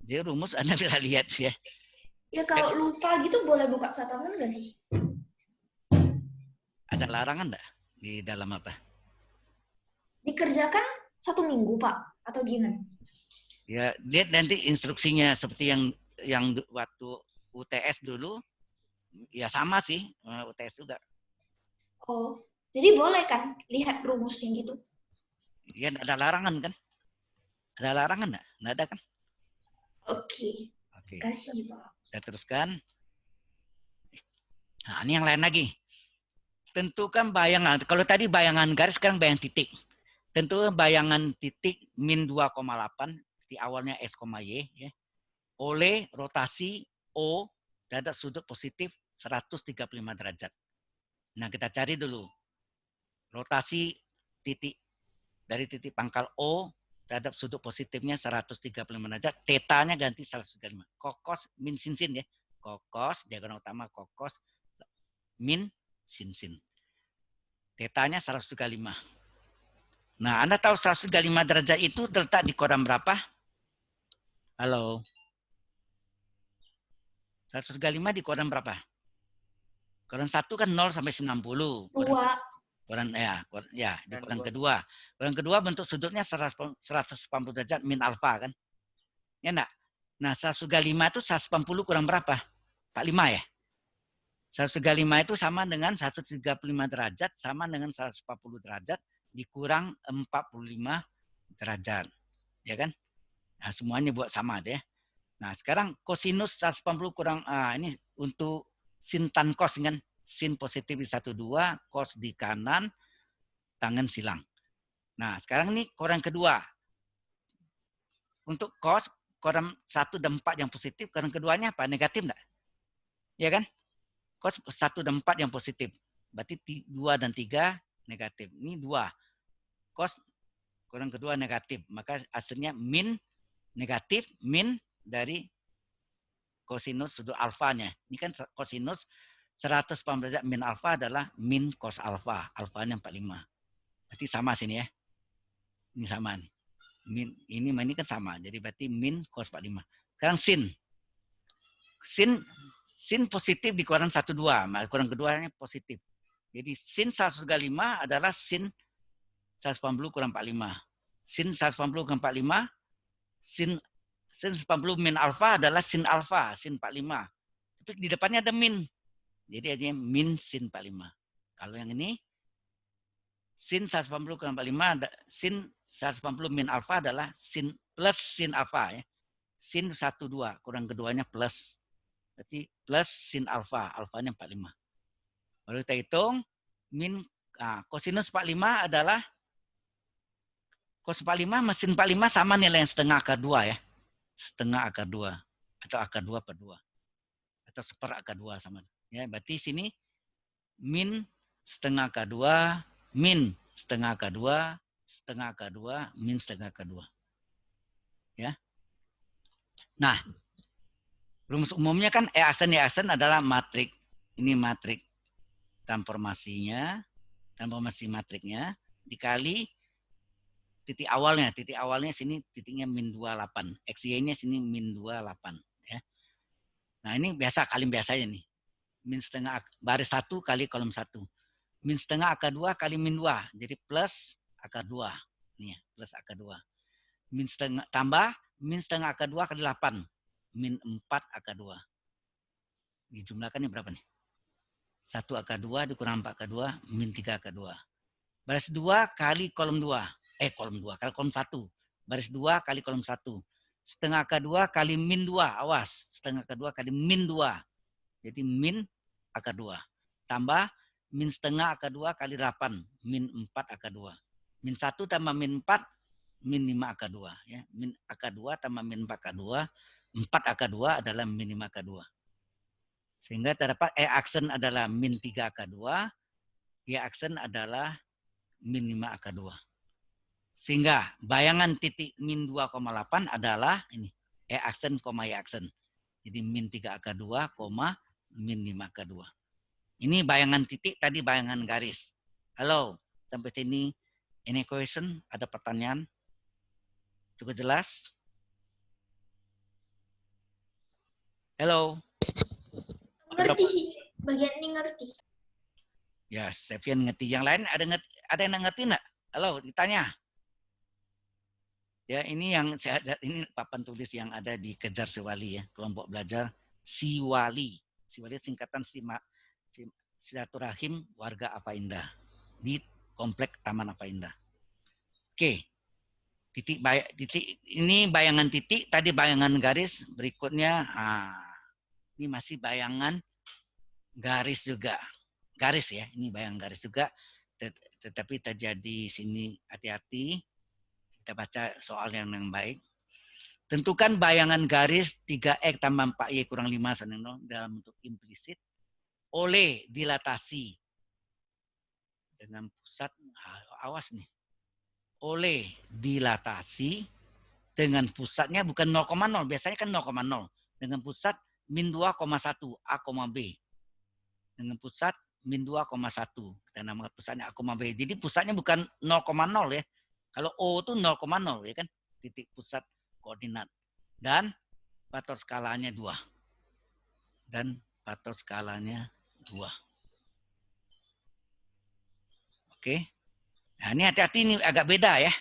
Jadi rumus Anda bisa lihat ya. Ya kalau lupa gitu boleh buka catatan nggak sih? Ada larangan enggak di dalam apa? Dikerjakan 1 minggu, Pak, atau gimana? Ya, lihat nanti instruksinya seperti yang waktu UTS dulu. Ya sama sih, UTS juga. Oh, jadi boleh kan lihat rumusnya gitu? Ya ada larangan kan? Ada larangan enggak? Enggak ada kan? Oke. Oke. Kasih, Pak. Kita teruskan. Nah, ini yang lain lagi. Tentukan bayangan. Kalau tadi bayangan garis, sekarang bayangan titik. Tentukan bayangan titik min 2,8 di awalnya S, Y ya, oleh rotasi O terhadap sudut positif 135 derajat. Nah, kita cari dulu. Rotasi titik dari titik pangkal O terhadap sudut positifnya 135 derajat. Tetanya ganti 135. Kokos min sin sin ya. Kokos, diagonal utama kokos min sin sin. Tetanya 135. Nah, Anda tahu 135 derajat itu terletak di koordinat berapa? Halo. 135 di koordinat berapa? Koordinat 1 kan 0 sampai 90. 2. di koran kedua. Koran kedua bentuk sudutnya 180 derajat min alfa kan. Ya enggak? Nah, 135 itu 180 kurang berapa? 45 ya? 135 itu sama dengan 135 derajat sama dengan 140 derajat dikurang 45 derajat. Ya kan? Nah, semuanya buat sama deh. Nah, sekarang kosinus 180 kurang ini untuk sin tan cos kan. Sin positif di 12, cos di kanan, tangan silang. Nah, sekarang ini koran kedua. Untuk cos, koran 1 dan 4 yang positif, koran keduanya apa? Negatif enggak? Ya kan? Cos 1 dan 4 yang positif. Berarti 2 dan 3 negatif. Ini 2. Cos koran kedua negatif. Maka hasilnya min negatif, min dari kosinus sudut alfanya. Ini kan kosinus 180 derajat min alfa adalah min cos alfa. Alfanya 45. Berarti sama sini ya. Ini sama nih. Ini kan sama. Jadi berarti min cos 45. Sekarang sin. Sin positif di koran 12. Maka koran keduanya positif. Jadi sin 135 adalah sin 180 kurang 45. Sin 180 kurang 45. Sin 180 min alfa adalah sin alfa. Sin 45. Tapi di depannya ada min. Jadi aja min sin 45. Kalau yang ini sin 180 kurang 45, sin 180 min alfa adalah sin plus sin alfa ya. Sin 1, 2, kurang keduanya plus. Berarti plus sin alfa, alfanya 45. Lalu kita hitung min kosinus 45 adalah cos 45 mesin 45 sama nilai yang setengah akar 2 ya. Setengah akar 2 atau akar 2 per 2. Atau seper akar 2 sama. Ya, berarti sini min setengah akar 2, min setengah akar 2, setengah akar 2, min setengah akar 2. Ya. Nah, rumus umumnya kan E aksen adalah matrik. Ini matrik transformasinya, transformasi matriknya dikali titik awalnya. Titik awalnya sini titiknya min 28. XY-nya sini min 28. Ya. Nah, ini biasa kalian biasanya nih. Min setengah baris 1 kali kolom 1. Min setengah akar 2 kali min 2. Jadi plus akar 2. Ini ya, plus akar 2. Min setengah tambah min setengah akar 2 kali 8. Min 4 akar 2. Dijumlahkan ini berapa nih? 1 akar 2 dikurang 4 akar 2, min 3 akar 2. Baris 2 kali kolom 2. Kolom 2 kali kolom 1. Baris 2 kali kolom 1. Setengah akar 2 kali min 2. Awas. Setengah akar 2 kali min 2. Jadi min akar 2. Tambah min setengah akar 2 kali 8. Min 4 akar 2. Min 1 tambah min 4. Min 5 akar 2. Ya. Min akar 2 tambah min 4 akar 2. 4 akar 2 adalah min 5 akar 2. Sehingga terdapat E aksen adalah min 3 akar 2. Y aksen adalah min 5 akar 2. Sehingga bayangan titik min 2,8 adalah ini. E aksen, Y aksen. Jadi min 3 akar 2, min 5 akar 2. Ini bayangan titik, tadi bayangan garis. Halo, sampai sini any question? Ada pertanyaan? Cukup jelas? Halo. Ngerti sih. Bagian ini ngerti. Ya, Sevian ngerti. Yang lain ada yang ngerti enggak? Halo, ditanya. Ya, ini yang ini papan tulis yang ada di Kejar Siwali ya, kelompok belajar Siwali. Siwali singkatan Silaturahim Warga Apa Indah di Komplek Taman Apa Indah. Oke. Titik ini bayangan titik, tadi bayangan garis, berikutnya ini masih bayangan garis juga. Garis ya, ini bayangan garis juga. Tetapi terjadi sini hati-hati. Kita baca soal yang baik. Tentukan bayangan garis 3X tambah 4Y kurang 5 sama 0 dalam bentuk implisit oleh dilatasi dengan pusat, awas nih, oleh dilatasi dengan pusatnya bukan 0,0, biasanya kan 0,0, dengan pusat min 2,1 A, B. Dengan pusat min 2,1. Kita namakan pusatnya A, B. Jadi pusatnya bukan 0,0 ya. Kalau O itu 0,0 ya kan, titik pusat koordinat. Dan faktor skalanya 2. Dan faktor skalanya 2. Oke. Nah, ini hati-hati, ini agak beda ya.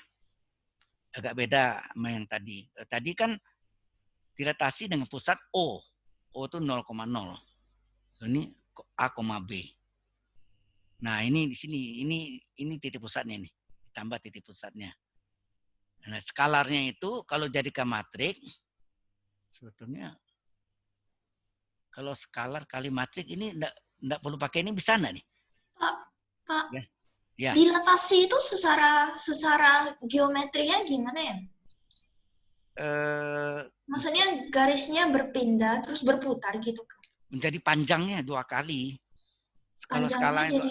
Agak beda sama yang tadi. Tadi kan dilatasi dengan pusat O. O itu 0,0. Ini A, B. Nah, ini di sini, ini titik pusatnya nih. Tambah titik pusatnya. Nah, skalarnya itu kalau jadikan matrik, sebetulnya kalau skalar kali matrik ini enggak perlu pakai ini, bisa enggak nih? Pak, Ya. Ya. dilatasi itu secara geometrinya gimana ya? Maksudnya garisnya berpindah terus berputar gitu kan? Menjadi panjangnya 2 kali. Kalau Panjangnya skala jadi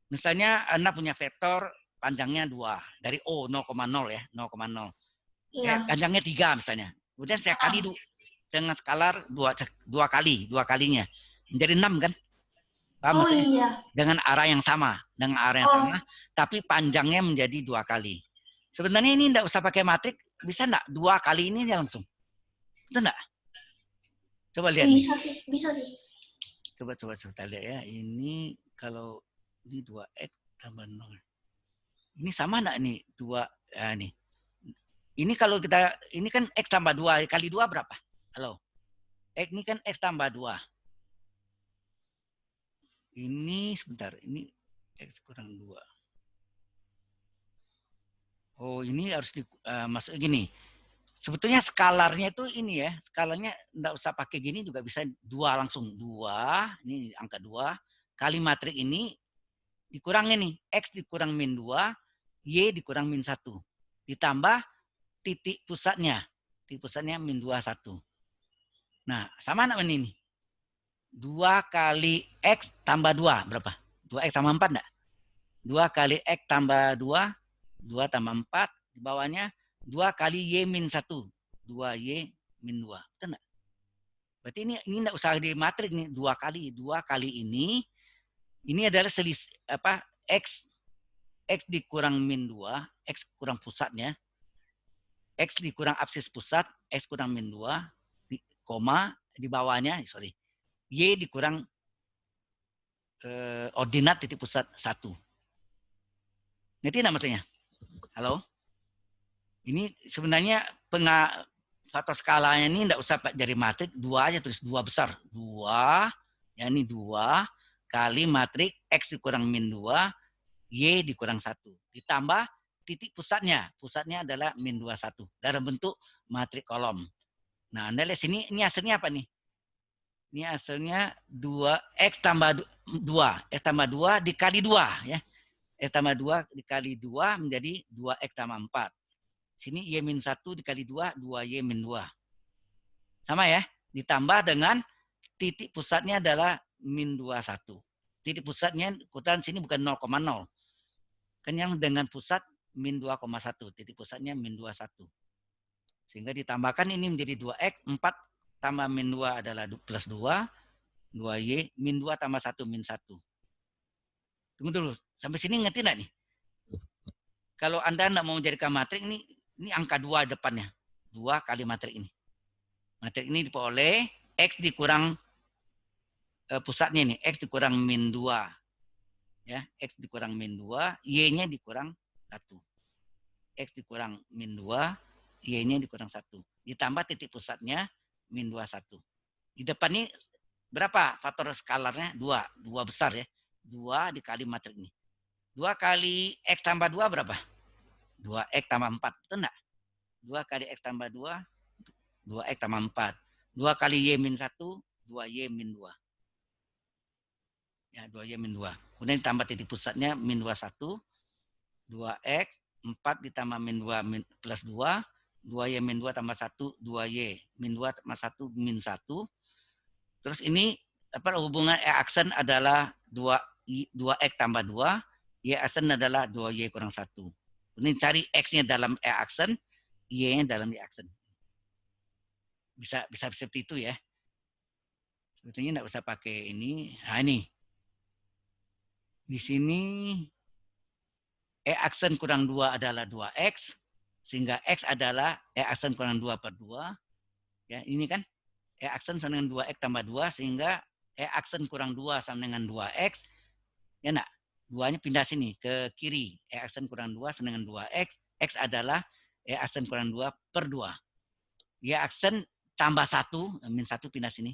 misalnya Anda punya vektor panjangnya 2 dari O 0,0 ya, 0,0. ya. Panjangnya 3 misalnya. Kemudian saya kali dengan skalar 2 kalinya. Menjadi 6 kan? Paham Oh maksudnya? iya. Dengan arah yang sama, tapi panjangnya menjadi 2 kali. Sebenarnya ini enggak usah pakai matrik, bisa enggak 2 kali ini langsung? Betul enggak? Coba lihat Bisa nih. sih, bisa sih. Coba kita lihat ya. Ini kalau ini 2x tambah 0. Ini sama enggak nih 2 nih. Ini kalau kita ini kan x tambah 2 kali 2 berapa? Halo. X ini kan x tambah 2. Ini sebentar, ini x kurang 2. Oh, ini harus masuk gini. Sebetulnya skalarnya itu ini ya, skalarnya enggak usah pakai gini juga bisa 2 langsung. 2, ini angka 2 kali matrik ini dikurangin nih, x dikurang min 2, y dikurang min 1. Ditambah titik pusatnya. Titik pusatnya min 2, 1. Nah, sama enggak ini? 2 kali x tambah 2 berapa? 2x tambah 4 enggak? 2 kali x tambah 2, 2 tambah 4, di bawahnya 2 kali y min 1, 2y min 2. Betul enggak? Berarti ini enggak usah di matrik nih, 2 kali ini adalah selisih x dikurang min 2, x kurang pusatnya, x dikurang absis pusat, x kurang min 2, koma di bawahnya, y dikurang ordinat titik pusat 1. Ngerti enggak maksudnya? Halo? Ini sebenarnya faktor skalanya ini enggak usah dari matrik, 2 aja, tulis 2 besar. 2, ya ini 2 kali matrik x dikurang min 2, y dikurang 1. Ditambah titik pusatnya. Pusatnya adalah min 2, 1. Dalam bentuk matrik kolom. Nah, Anda lihat sini, ini hasilnya apa nih? Ini hasilnya 2x tambah 2. X tambah 2 dikali 2. Ya. X tambah 2 dikali 2 menjadi 2x tambah 4. Sini y min 1 dikali 2, 2y min 2. Sama ya. Ditambah dengan titik pusatnya adalah min 2, 1. Titik pusatnya, ukuran sini bukan 0,0. Kan yang dengan pusat min 2,1. Titik pusatnya min 2, 1. Sehingga ditambahkan ini menjadi 2x, 4 tambah min 2 adalah plus 2, 2y, min 2 tambah 1, min 1. Tunggu dulu, sampai sini ngerti enggak nih? Kalau Anda enggak mau menjadikan matrik, ini angka 2 depannya. 2 kali matrik ini. Matrik ini diperoleh x dikurang pusatnya ini, x dikurang min 2. Ya, x dikurang min 2, y-nya dikurang 1. X dikurang min 2, y-nya dikurang 1. Ditambah titik pusatnya min 2, 1. Di depan ini berapa faktor skalarnya? 2. 2 besar ya. 2 dikali matrik ini. 2 kali x tambah 2 berapa? 2x tambah 4. Betul enggak? 2 kali x tambah 2, 2x tambah 4. 2 kali y min 1, 2y min 2. Ya, 2y min 2. Kemudian ditambah titik pusatnya min 2, 1. 2x, 4 ditambah min 2 plus 2. 2y min 2 tambah 1, 2y min 2 tambah 1, min 1. Terus ini hubungan y-aksen adalah 2x tambah 2. Y-aksen adalah 2y kurang 1. Ini cari x-nya dalam y-aksen, y-nya dalam y-aksen. Bisa seperti itu ya. Sebetulnya enggak usah pakai ini. Nah ini. Di sini e-aksen kurang 2 adalah 2x. Sehingga x adalah e-aksen kurang 2 per 2. Ya, ini kan e-aksen sama dengan 2x tambah 2. Sehingga e-aksen kurang 2 sama dengan 2x. Ya enggak? 2-nya pindah sini ke kiri. E aksen kurang 2 sama dengan 2x. X adalah E aksen kurang 2 per 2. Y aksen tambah 1, min 1 pindah sini.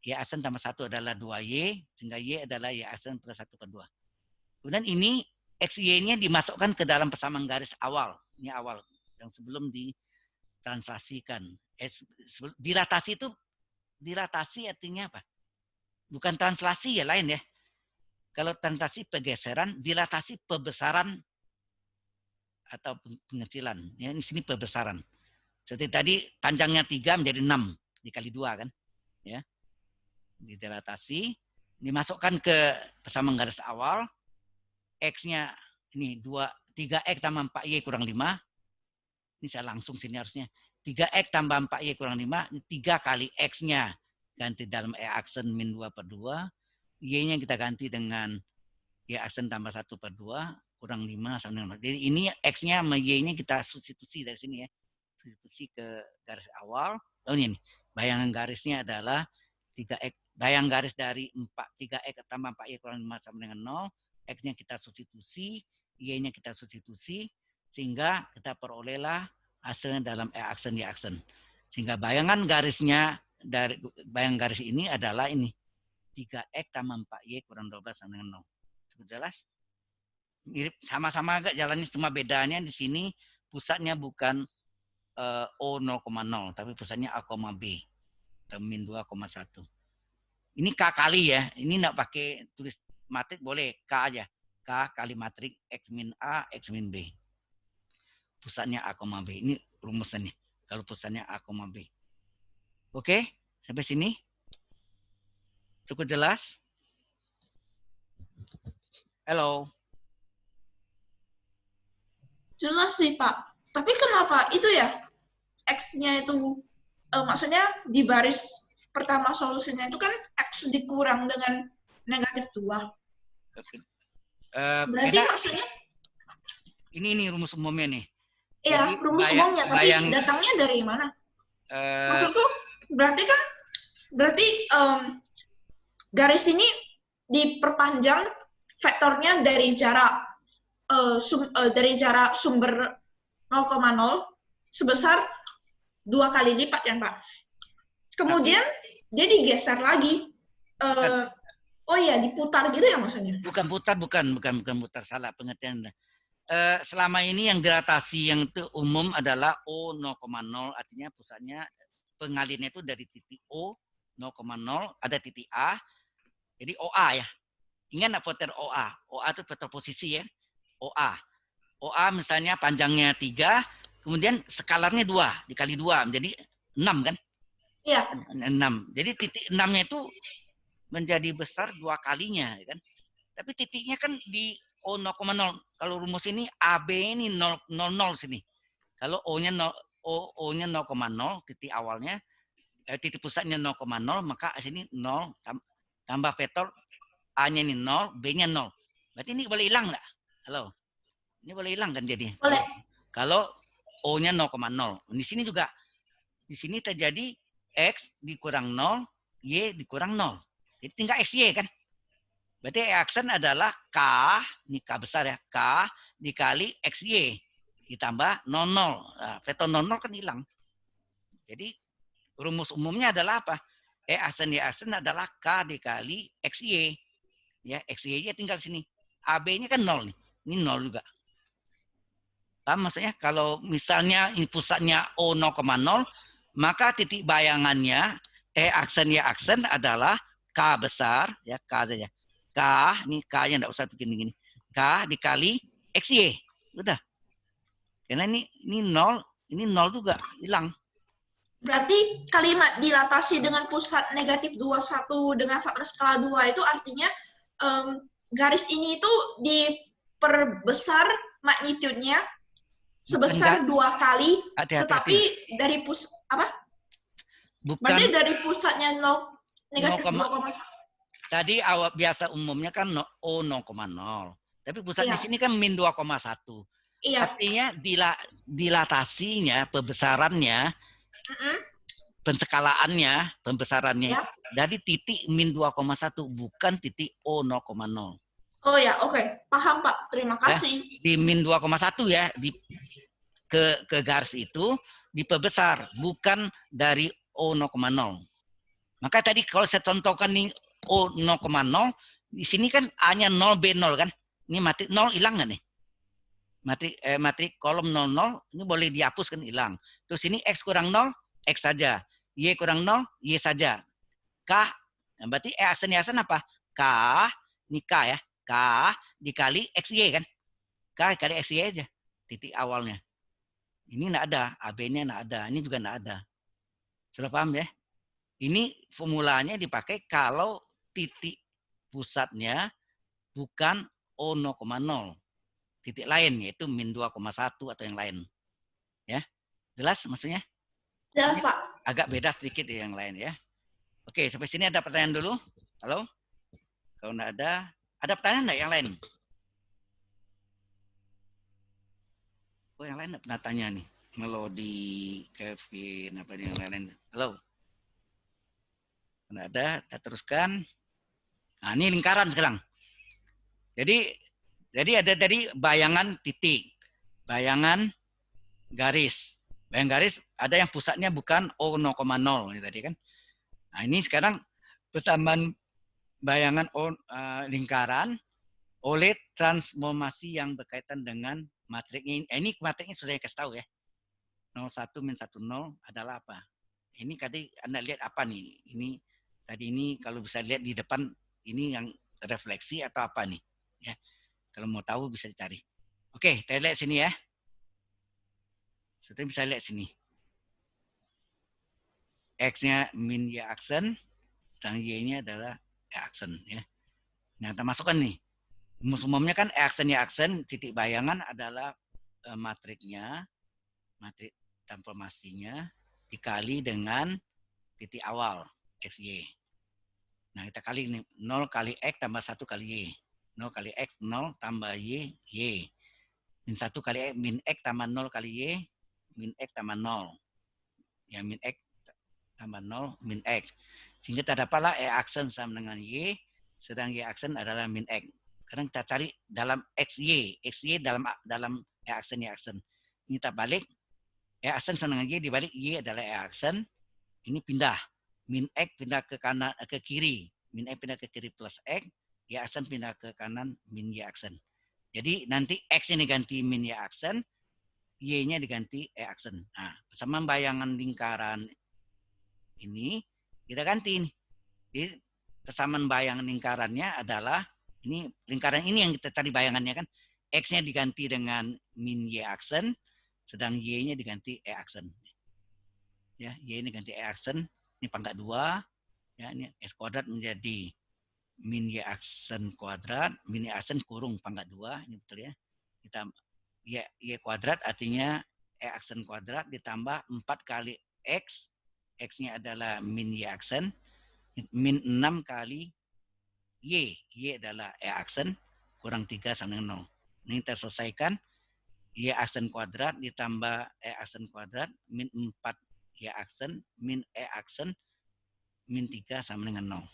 Y aksen tambah 1 adalah 2Y, sehingga Y adalah Y aksen plus 1 per 2. Kemudian ini XY-nya dimasukkan ke dalam persamaan garis awal. Ini awal, yang sebelum ditranslasikan. Dilatasi artinya apa? Bukan translasi ya, lain ya. Kalau translasi pergeseran, dilatasi perbesaran atau pengecilan. Ya, di sini perbesaran. Seperti tadi panjangnya 3 menjadi 6 dikali 2 kan. Ya. Dilatasi, dimasukkan ke persamaan garis awal. X-nya ini 3x tambah 4y kurang 5. Ini saya langsung sini harusnya. 3x tambah 4y kurang 5. Ini 3 kali x-nya. Ganti dalam E aksen min 2 per 2. Y-nya kita ganti dengan Y aksen tambah 1 per 2. Kurang 5 sama dengan 4. Jadi ini x-nya sama y-nya kita substitusi dari sini ya. Substitusi ke garis awal. Lalu ini bayangan garisnya adalah 3x. Bayang garis dari 3x tambah 4y kurang 5 sama dengan 0. X-nya kita substitusi, Y-nya kita substitusi, sehingga kita perolehlah hasilnya dalam E aksen, Y aksen. Sehingga bayangan garisnya, dari bayang garis ini adalah ini. 3x tambah 4y kurang 12 sama dengan 0. Cukup jelas? Mirip, sama-sama agak jalannya, cuma bedanya di sini pusatnya bukan O 0,0, tapi pusatnya A, B. Atau min 2,1. Ini K kali ya, ini enggak pakai tulis matrik boleh, K aja. K kali matrik X min A, X min B. Pusatnya A, B. Ini rumusannya. Kalau pusatnya A, B. Oke, sampai sini. Cukup jelas? Halo. Jelas sih, Pak. Tapi kenapa itu ya? X-nya itu, maksudnya di baris pertama solusinya itu kan X dikurang dengan negatif 2. Berarti maksudnya? Ini rumus umumnya nih. Iya, rumus umumnya, tapi datangnya dari mana? Maksudku, berarti garis ini diperpanjang vektornya dari jarak sumber 0,0 sebesar 2 kali lipat ya, Pak. Kemudian dia digeser lagi. Oh iya, diputar gitu ya maksudnya? Bukan putar, bukan putar, salah pengertian. Selama ini yang dilatasi yang itu umum adalah O 0,0, artinya pusatnya pengalirnya itu dari titik O 0,0 ada titik A, jadi OA ya. Ingat nggak vektor OA? OA itu vektor posisi ya. OA misalnya panjangnya 3, kemudian skalarnya 2 dikali 2 menjadi 6 kan? Iya. 6. Jadi titik 6-nya itu menjadi besar 2 kalinya kan. Tapi titiknya kan di O 0,0. Kalau rumus ini AB ini 0,00 sini. Kalau O-nya 0,0 titik awalnya, titik pusatnya 0,0, maka sini 0 tambah vektor A-nya ini 0, B-nya 0. Berarti ini boleh hilang nggak? Halo? Ini boleh hilang kan jadi? Boleh. Kalau O-nya 0,0. Di sini juga. Di sini terjadi X dikurang 0, Y dikurang 0. Jadi tinggal XY kan. Berarti E aksen adalah K, ini K besar ya, K dikali XY. Ditambah 00. Nah, vektor 00 kan hilang. Jadi rumus umumnya adalah apa? E aksen, Y aksen adalah K dikali XY. Ya, XY-nya tinggal sini. AB-nya kan 0 nih. Ini 0 juga. Paham maksudnya? Kalau misalnya pusatnya O 0,0, maka titik bayangannya E aksen, Y aksen adalah K besar, ya K saja. K, ini K-nya enggak usah begini-gini. K dikali XY. Udah. Karena ini 0, ini 0 juga, hilang. Berarti kalimat dilatasi dengan pusat negatif 21 dengan faktor skala 2 itu artinya garis ini itu diperbesar magnitudenya sebesar 2 kali, tetapi dari berarti dari pusatnya negatif 2,1. Tadi awal biasa umumnya kan O 0,0. Tapi pusat di sini kan min 2,1. Iya. Artinya dilatasinya, pembesarannya, pembesarannya dari titik min 2,1 bukan titik O 0,0. Oh ya, oke. Paham, Pak. Terima kasih. Di min 2,1 ya, ke garis itu diperbesar, bukan dari O0,0. Maka tadi kalau saya contohkan nih O0,0, di sini kan A-nya 0, B0 kan. Ini matrik 0 hilang nggak nih? Matrik kolom 00 ini boleh dihapus kan, hilang. Terus ini X kurang 0, X saja. Y kurang 0, Y saja. K, berarti aksen apa? K, ini K ya. K dikali XY kan. K dikali XY aja. Titik awalnya. Ini enggak ada. AB-nya enggak ada. Ini juga enggak ada. Sudah paham ya? Ini formulanya dipakai kalau titik pusatnya bukan O0,0. Titik lain, yaitu min 2,1 atau yang lain. Ya, jelas maksudnya? Jelas, Pak. Agak beda sedikit yang lain ya. Oke, sampai sini ada pertanyaan dulu? Halo? Kalau enggak ada pertanyaan enggak yang lain? Oh, yang lain enggak pernah tanya nih. Melodi, Kevin, apa yang lain? Halo? Enggak ada, kita teruskan. Nah, ini lingkaran sekarang. Jadi ada dari bayangan titik, bayangan garis. Bayangan garis ada yang pusatnya bukan O0,0 ini tadi kan. Nah, ini sekarang persamaan bayangan lingkaran oleh transformasi yang berkaitan dengan matriknya. Ini matriknya sudah kasih tahu ya. 01 min 10 adalah apa? Ini tadi Anda lihat apa nih? Ini tadi ini kalau bisa lihat di depan ini yang refleksi atau apa nih? Ya. Kalau mau tahu bisa dicari. Oke, kita lihat sini ya. Sudah bisa lihat sini. X-nya min Y aksen, sedang Y-nya adalah Y aksen ya. Nah, kita masukkan nih. Umumnya kan aksen Y aksen, titik bayangan adalah matriknya, matrik transformasinya dikali dengan titik awal XY. Nah, kita kali ini 0 kali X tambah 1 kali Y. 0 kali X, 0 tambah Y, Y. Min 1 kali X, min X tambah 0 kali Y, min X tambah 0. Ya, min X tambah 0, min X. Sehingga kita dapatlah E aksen sama dengan Y, sedang Y aksen adalah min X. Sekarang kita cari dalam XY. XY dalam E aksen, Y aksen. Ini kita balik. E aksen sama dengan Y, dibalik Y adalah E aksen. Ini pindah. Min X pindah ke kanan, ke kiri. Min X pindah ke kiri plus X. Y aksen pindah ke kanan, min Y aksen. Jadi nanti X-nya diganti min Y aksen, Y-nya diganti E aksen. Nah, sama bayangan lingkaran ini kita ganti nih. Jadi persamaan bayangan lingkarannya adalah ini lingkaran ini yang kita cari bayangannya kan. X-nya diganti dengan min Y aksen, sedang Y-nya diganti E aksen. Ya, Y-nya diganti E aksen, ini pangkat 2. Ya, ini S kuadrat menjadi min Y aksen kuadrat, min Y aksen kurung pangkat 2, ini betul ya. Kita Y kuadrat artinya E aksen kuadrat ditambah 4 kali X, X-nya adalah min Y aksen, min 6 kali Y, Y adalah E aksen, kurang 3 sama dengan 0. Ini kita selesaikan, Y aksen kuadrat ditambah E aksen kuadrat, min 4 Y aksen, min E aksen, min 3 sama dengan 0.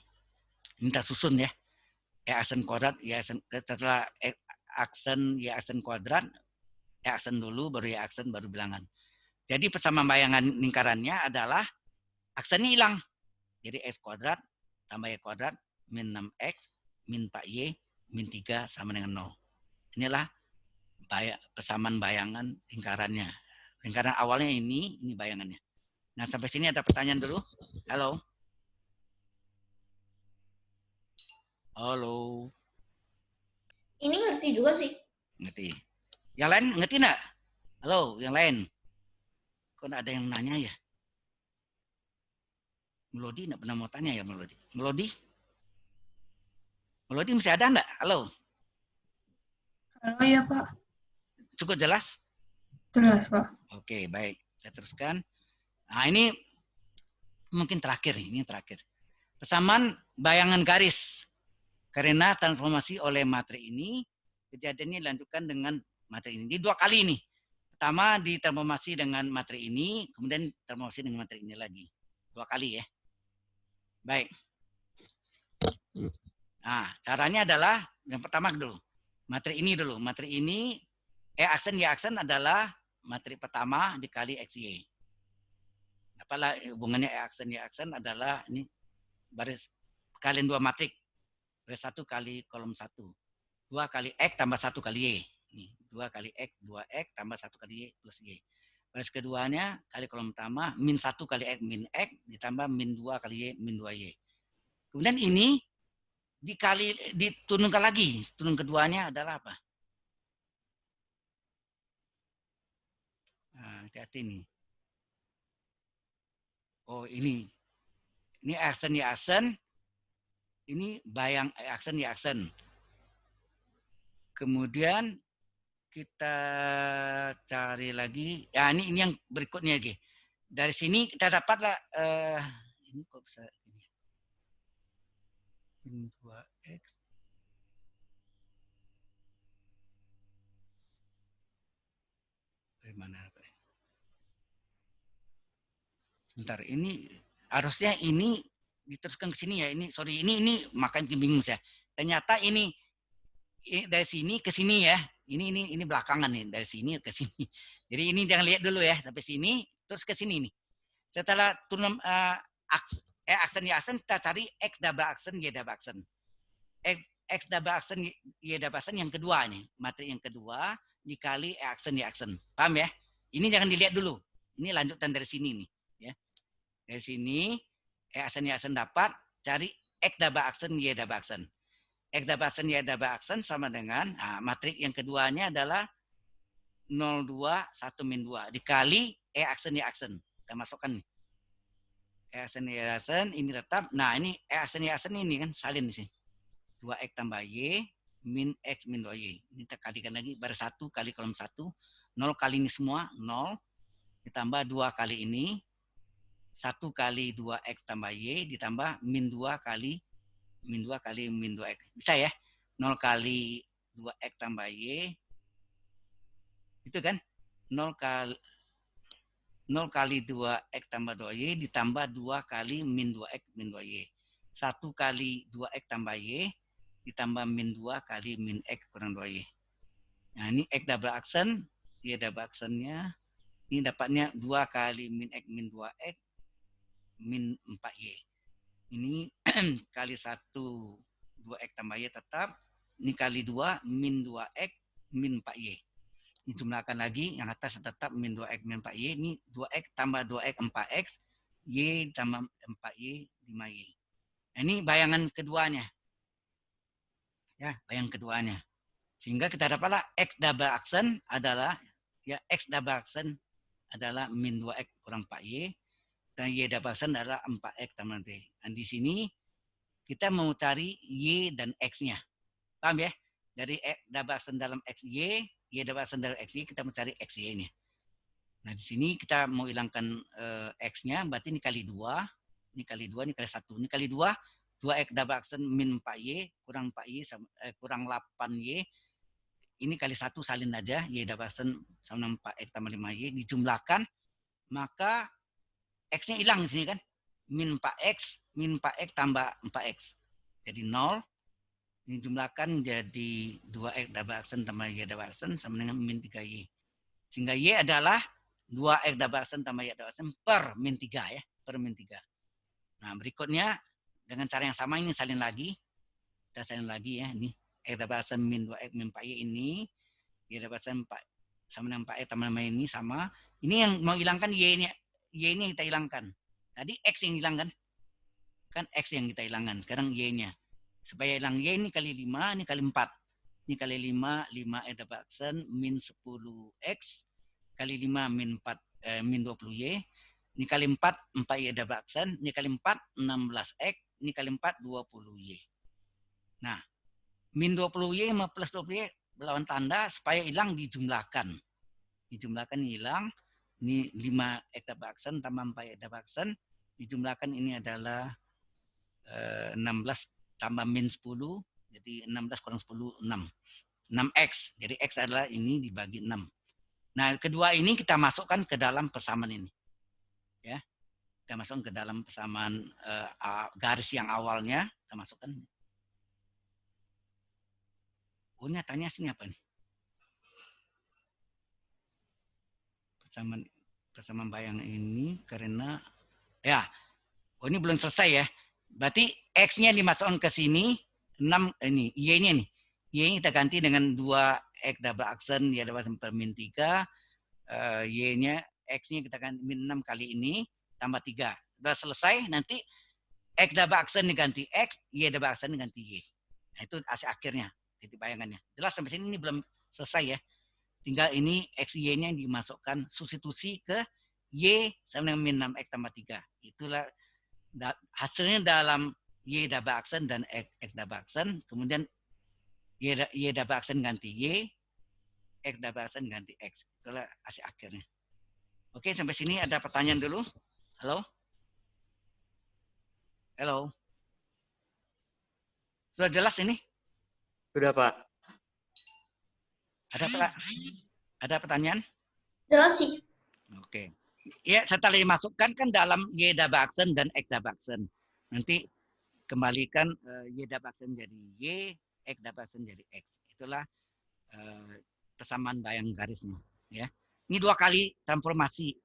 Ini kita susun ya. E aksen kuadrat, Y aksen, setelah aksen Y aksen kuadrat, E aksen dulu, baru Y aksen, baru bilangan. Jadi persamaan bayangan lingkarannya adalah aksennya hilang. Jadi X kuadrat tambah Y kuadrat min 6X min 4Y min 3 sama dengan 0. Inilah persamaan bayangan lingkarannya. Lingkaran awalnya ini bayangannya. Nah, sampai sini ada pertanyaan dulu. Halo. Halo. Ini ngerti juga sih. Ngerti. Yang lain ngerti enggak? Halo, yang lain. Kok enggak ada yang nanya ya? Melodi enggak pernah mau tanya ya, Melodi. Melodi? Melodi masih ada enggak? Halo. Halo ya Pak. Cukup jelas? Jelas Pak. Oke, baik. Saya teruskan. Nah, ini mungkin terakhir. Ini terakhir. Persamaan bayangan garis. Karena transformasi oleh matrik ini, kejadiannya dilanjutkan dengan matrik ini. Jadi 2 kali ini. Pertama ditransformasi dengan matrik ini, kemudian transformasi dengan matrik ini lagi. 2 kali ya. Baik. Nah, caranya adalah Yang pertama dulu. Materi ini dulu. Materi ini aksen Y aksen adalah materi pertama dikali XY. Apalah hubungannya aksen Y aksen adalah ini baris kalian dua matrik. Baris 1 kali kolom 1. 2 kali X tambah 1 kali Y. Nih, 2 kali X, 2X tambah 1 kali Y plus Y. Baris keduanya kali kolom pertama min 1 kali X min X ditambah min 2 kali Y min 2Y. Kemudian ini diturunkan lagi. Turun keduanya adalah apa? Nah, hati-hati nih. Oh, ini aksen Y aksen. Ini bayang aksen Y aksen. Kemudian kita cari lagi. Ya, ini yang berikutnya lagi. Dari sini kita dapatlah ini kok bisa ini. Min 2X. Dari mana? Sebentar, ini harusnya ini diteruskan ke sini ya. Ini sorry, ini makanya bingung saya. Ternyata ini dari sini ke sini ya. Ini belakangan nih, dari sini ke sini. Jadi ini jangan lihat dulu ya, sampai sini terus ke sini nih. Setelah turun aksen Y aksen, kita cari X double aksen Y double aksen. X double aksen Y double aksen yang kedua nih, materi yang kedua dikali aksen Y aksen. Paham ya? Ini jangan dilihat dulu. Ini lanjutan dari sini nih, ya. Dari sini aksen Y aksen dapat, cari X double aksen Y double aksen. X double aksen Y double aksen sama dengan matrik yang keduanya adalah 0,2 1 min 2 dikali aksen Y aksen. Kita masukkan nih. aksen Y aksen ini tetap. Nah, ini aksen Y aksen ini kan salin di sini. 2X tambah Y min X min 2Y. Ini kita kalikan lagi baris 1 kali kolom 1. 0 kali ini semua 0 ditambah 2 kali ini 1 kali 2X tambah Y ditambah min 2 kali min 2X. Bisa ya? 0 kali 2X tambah Y. Itu kan? 0 kali 2X tambah 2Y ditambah 2 kali min 2X min 2Y. 1 kali 2X tambah Y ditambah min 2 kali min X kurang 2Y. Nah, ini X double aksen. Y double aksennya. Ini dapatnya 2 kali min X min 2X min 4Y. Ini kali 1 2X tambah Y tetap. Ini kali 2 min 2X min 4Y. Dijumlahkan lagi yang atas tetap min 2X min 4Y. Ini 2X tambah 2X 4X. Y tambah 4Y 5Y. Nah, ini bayangan keduanya. Ya, bayangan keduanya. Sehingga kita dapatlah X double aksen adalah ya X double aksen adalah min 2X kurang 4Y. Dan Y double aksen adalah 4X tambah D. Dan di sini kita mau cari Y dan X-nya. Paham ya? Dari X double aksen dalam XY, Y double aksen dalam XY, kita mau cari XY-nya. Nah, di sini kita mau hilangkan X-nya, berarti ini kali 2. Ini kali 2, ini kali 1. Ini kali 2, 2X double aksen min 4Y, kurang 4Y, kurang 8Y. Ini kali 1 salin aja, Y double aksen sama 4X tambah 5Y. Dijumlahkan, maka X-nya hilang di sini kan. Min 4X tambah 4X. Jadi 0. Ini jumlahkan jadi 2X double aksen tambah Y double aksen sama dengan min 3Y. Sehingga Y adalah 2X double aksen tambah Y double aksen per min 3 ya. Per min 3. Nah, berikutnya dengan cara yang sama ini salin lagi. Kita salin lagi ya. Ini X double aksen min 2X min 4Y ini. Y double aksen 4 sama dengan 4X tambah 5 ini sama. Ini yang mau hilangkan Y-nya. Y ini yang kita hilangkan. Tadi X yang hilangkan. Kan X yang kita hilangkan. Sekarang Y-nya. Supaya hilang Y ini kali 5, ini kali 4. Ini kali 5, 5 double aksen min 10X. Kali 5 min 4, min 20Y. Ini kali 4, 4Y double aksen. Ini kali 4, 16X. Ini kali 4, 20Y. Nah, min 20Y sama plus 20Y lawan tanda supaya hilang dijumlahkan. Dijumlahkan hilang. Ini 5X double aksen tambah 4Y double aksen. Dijumlahkan ini adalah 16 tambah min 10. Jadi 16 kurang 10, 6. 6X. Jadi X adalah ini dibagi 6. Nah, kedua ini kita masukkan ke dalam persamaan ini. Ya. Kita masukkan ke dalam persamaan garis yang awalnya. Kita masukkan. Oh, ini tanya sini apa nih? Persamaan bayang ini karena ya, oh ini belum selesai ya. Berarti X-nya dimasukkan ke sini, 6 ini, Y-nya nih. Y-nya kita ganti dengan 2 X double aksen, Y double aksen per min 3. Y-nya, X-nya kita ganti min 6 kali ini, tambah 3. Sudah selesai, nanti X double aksen diganti X, Y double aksen diganti Y. Nah, itu hasil akhirnya, titik bayangannya. Jelas sampai sini ini belum selesai ya. Tinggal ini X, Y-nya dimasukkan substitusi ke Y sama dengan min 6X tambah 3. Itulah hasilnya dalam Y double aksen dan X double aksen. Kemudian Y double aksen ganti Y, X double aksen ganti X. Itulah hasil akhirnya. Oke, sampai sini ada pertanyaan dulu. Halo? Halo? Sudah jelas ini? Sudah, Pak. Ada pertanyaan? Jelas sih. Oke. Ya, setelah dimasukkan kan dalam Y double aksen dan X double aksen. Nanti kembalikan Y double aksen jadi Y, X double aksen jadi X. Itulah persamaan bayang garisnya. Ya. Ini 2 kali transformasi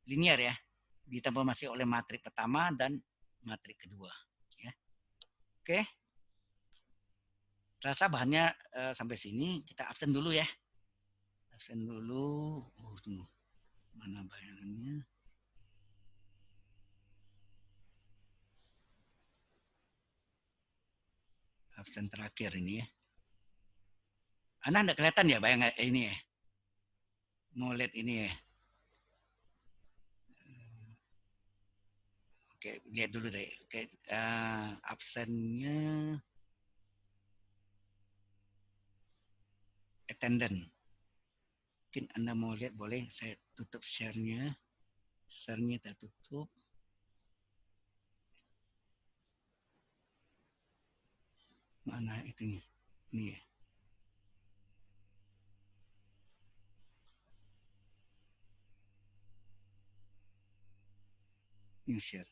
linear ya. Ditransformasi oleh matrik pertama dan matrik kedua. Ya. Oke. Rasa bahannya sampai sini. Kita absen dulu ya. Absen dulu. Oh, tunggu. Mana bayangannya? Absen terakhir ini ya. Anda enggak kelihatan ya bayangan ini ya? Mau lihat ini ya? Oke, lihat dulu deh. Oke, absennya attendant. Mungkin Anda mau lihat, boleh saya tutup share-nya. Share-nya kita tutup. Mana itunya? Ini ya. Ini share.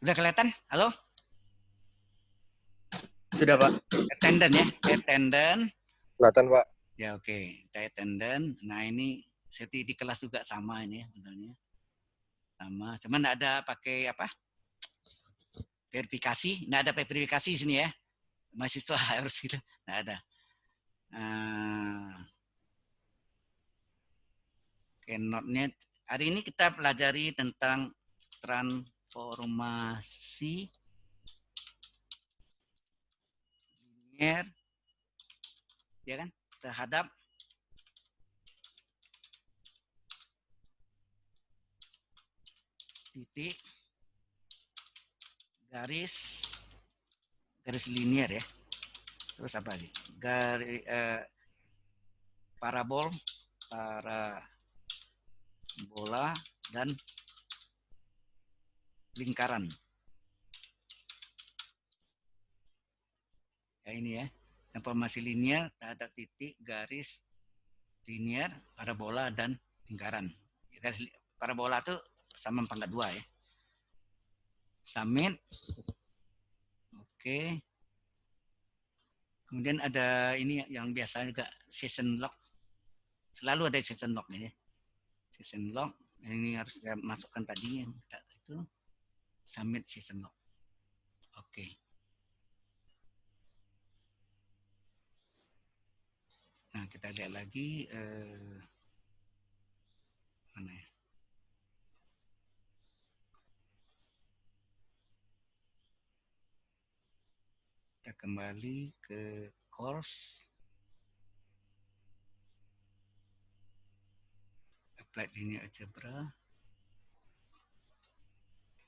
Udah kelihatan? Halo? Sudah, Pak. Attendant ya, attendant. Kelihatan, Pak. Ya oke, kita attendant. Nah ini seperti di kelas juga sama ini ya, benarnya. Sama, cuman enggak ada pakai apa? Verifikasi, enggak ada verifikasi di sini ya. Mahasiswa harus gitu, enggak ada. Oke, note-nya. Hari ini kita pelajari tentang transformasi linear, ya kan, terhadap titik garis linear ya. Terus apa lagi? Garis parabola dan lingkaran. Ya ini ya, transformasi linear terhadap titik garis linear, parabola dan lingkaran. Garis parabola itu sama pangkat 2 ya. Submit. Oke. Kemudian ada ini yang biasa juga session log. Selalu ada session log nih ya. Session log. Ini harus saya masukkan tadi yang itu. Submit session log. Oke. Nah, kita lihat lagi mana ya? Kita kembali ke course. Applied linear algebra.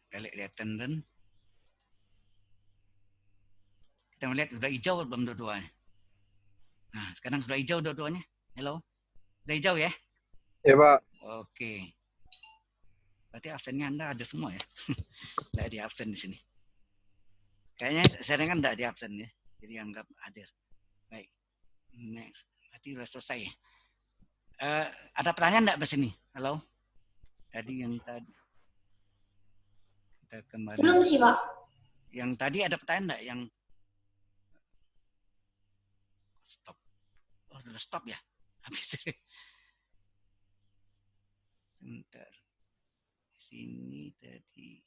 Kita lihat di attendant. Kita melihat sudah hijau belum dua-duanya. Nah, sekarang sudah hijau dua-duanya. Halo? Sudah hijau ya? Ya, Pak. Oke. Berarti absennya Anda ada semua ya? Tidak di absen di sini. Kayaknya saya kan tidak di absen ya. Jadi anggap hadir. Baik. Next. Berarti sudah selesai ya? Ada pertanyaan enggak di sini? Halo? Tadi yang tadi. Kita kembali. Belum sih, Pak. Yang tadi ada pertanyaan enggak yang stop? Oh, sudah stop ya? Habis. Sebentar. Sini tadi.